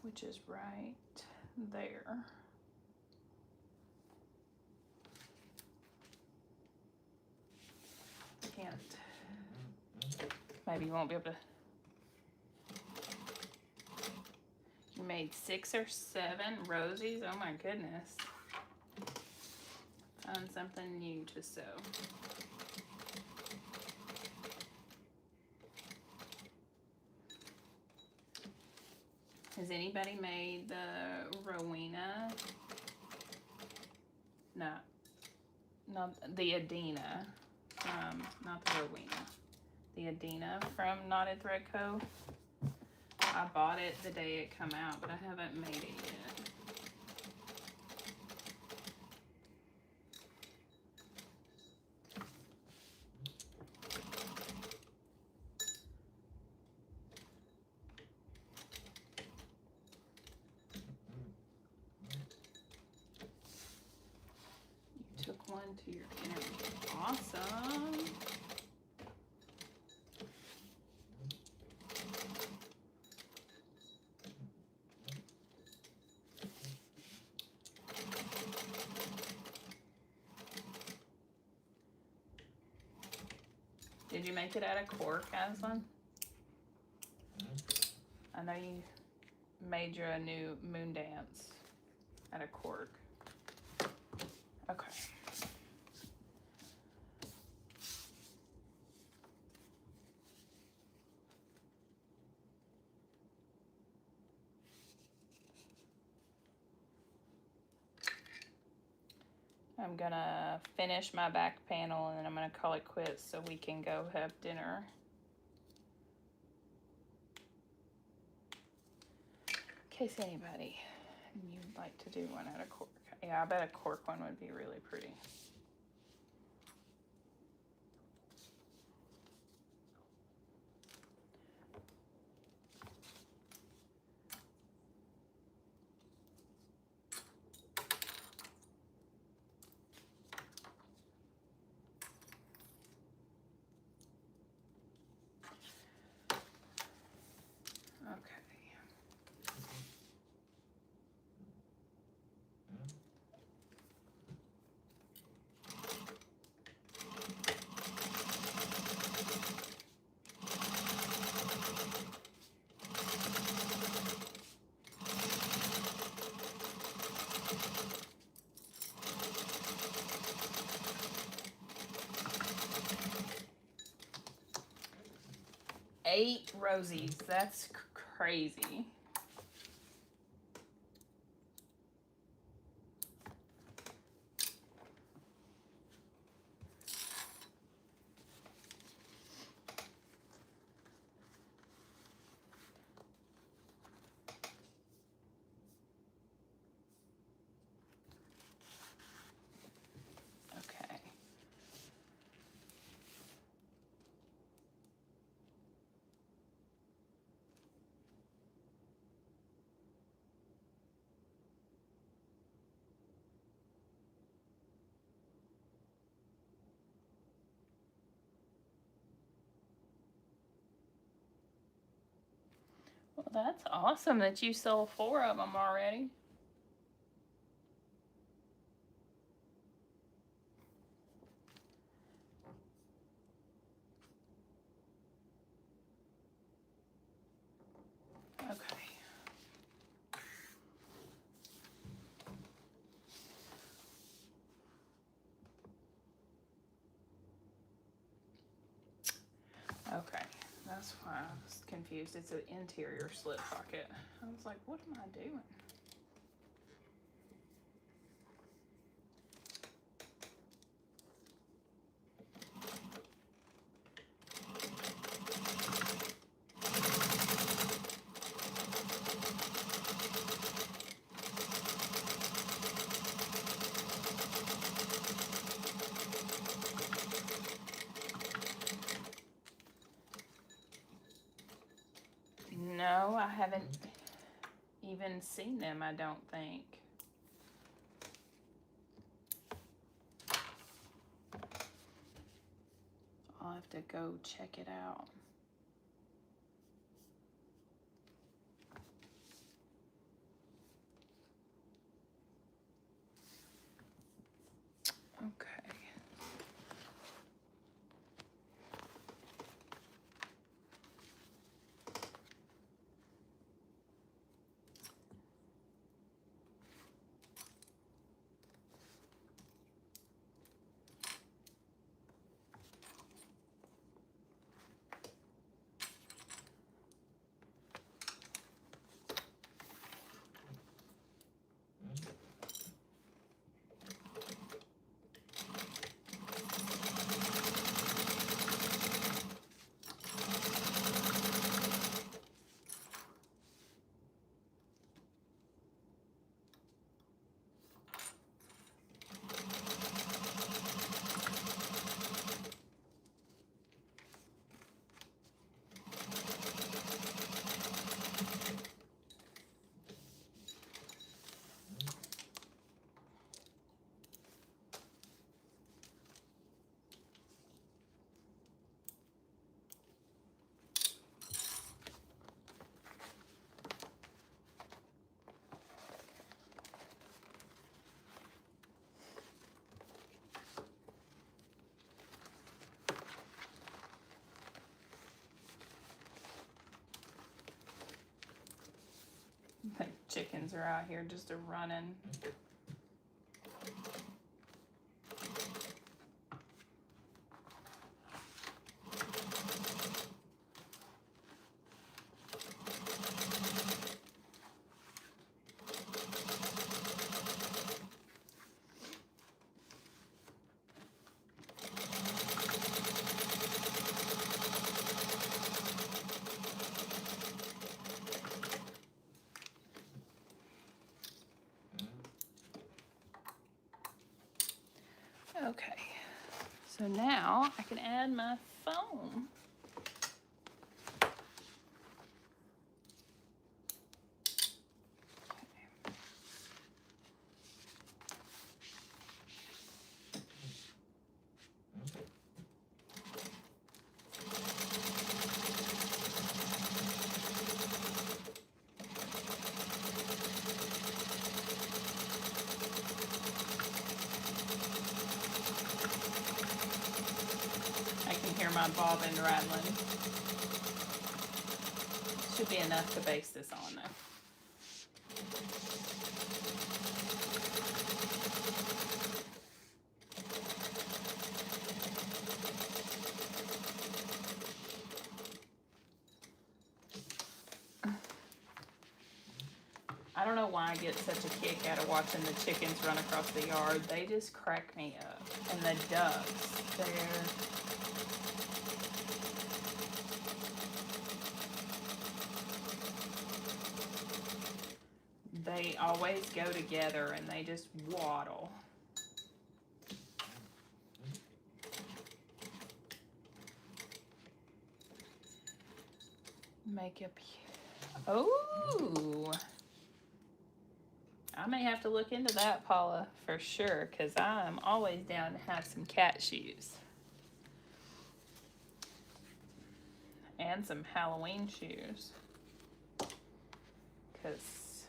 Which is right there. Can't. Maybe you won't be able to. You made 6 or 7 rosies. Oh my goodness. Find something new to sew. Has anybody made the Rowena? No, not the Adina. Not the Rowena. The Adina from Knotted Thread Co. I bought it the day it come out, but I haven't made it yet. You took one to your interview. Awesome. Did you make it out of cork, Aslan? I know you made you a new moon dance at a cork. Okay. I'm gonna finish my back panel and then I'm gonna call it quits so we can go have dinner. In case anybody you'd like to do one out of cork. Yeah, I bet a cork one would be really pretty. Okay. Eight rosies. That's crazy. Okay. Well, that's awesome that you sold 4 of them already. Okay. Okay, that's why I was confused. It's an interior slip pocket. I was like, what am I doing? No, I haven't even seen them, I don't think. I'll have to go check it out. Okay. Chickens are out here just a running. Okay, so now I can add my foam. I can hear my bobbin rattling. Should be enough to base this on though. I don't know why I get such a kick out of watching the chickens run across the yard. They just crack me up. And the ducks, they always go together and they just waddle. Make a, oh, I may have to look into that, Paula, for sure, because I'm always down to have some cat shoes. And some Halloween shoes. Because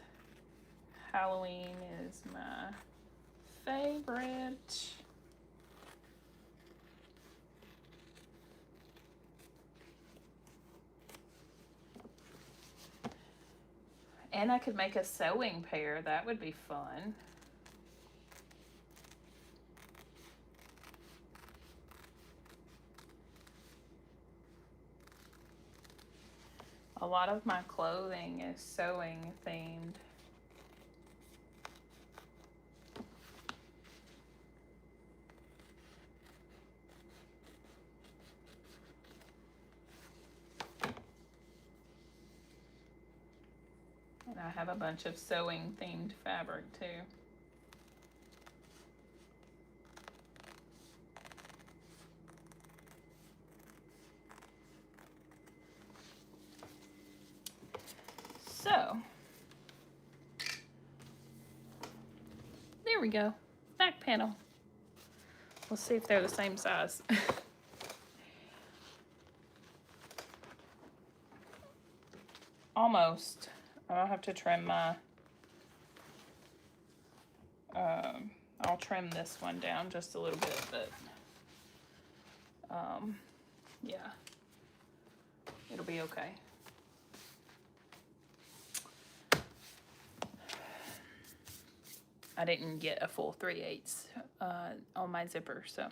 Halloween is my favorite. And I could make a sewing pair. That would be fun. A lot of my clothing is sewing themed. And I have a bunch of sewing themed fabric too. So, there we go, back panel. We'll see if they're the same size. Almost. I'll have to trim my, I'll trim this one down just a little bit, but, yeah, it'll be okay. I didn't get a full 3/8 on my zipper, so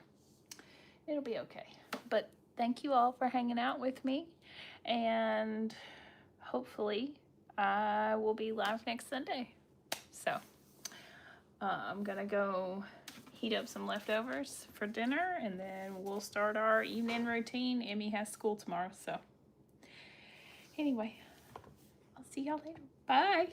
it'll be okay. But thank you all for hanging out with me, and hopefully I will be live next Sunday. So I'm gonna go heat up some leftovers for dinner, and then we'll start our evening routine. Emmy has school tomorrow, so anyway, I'll see y'all later. Bye.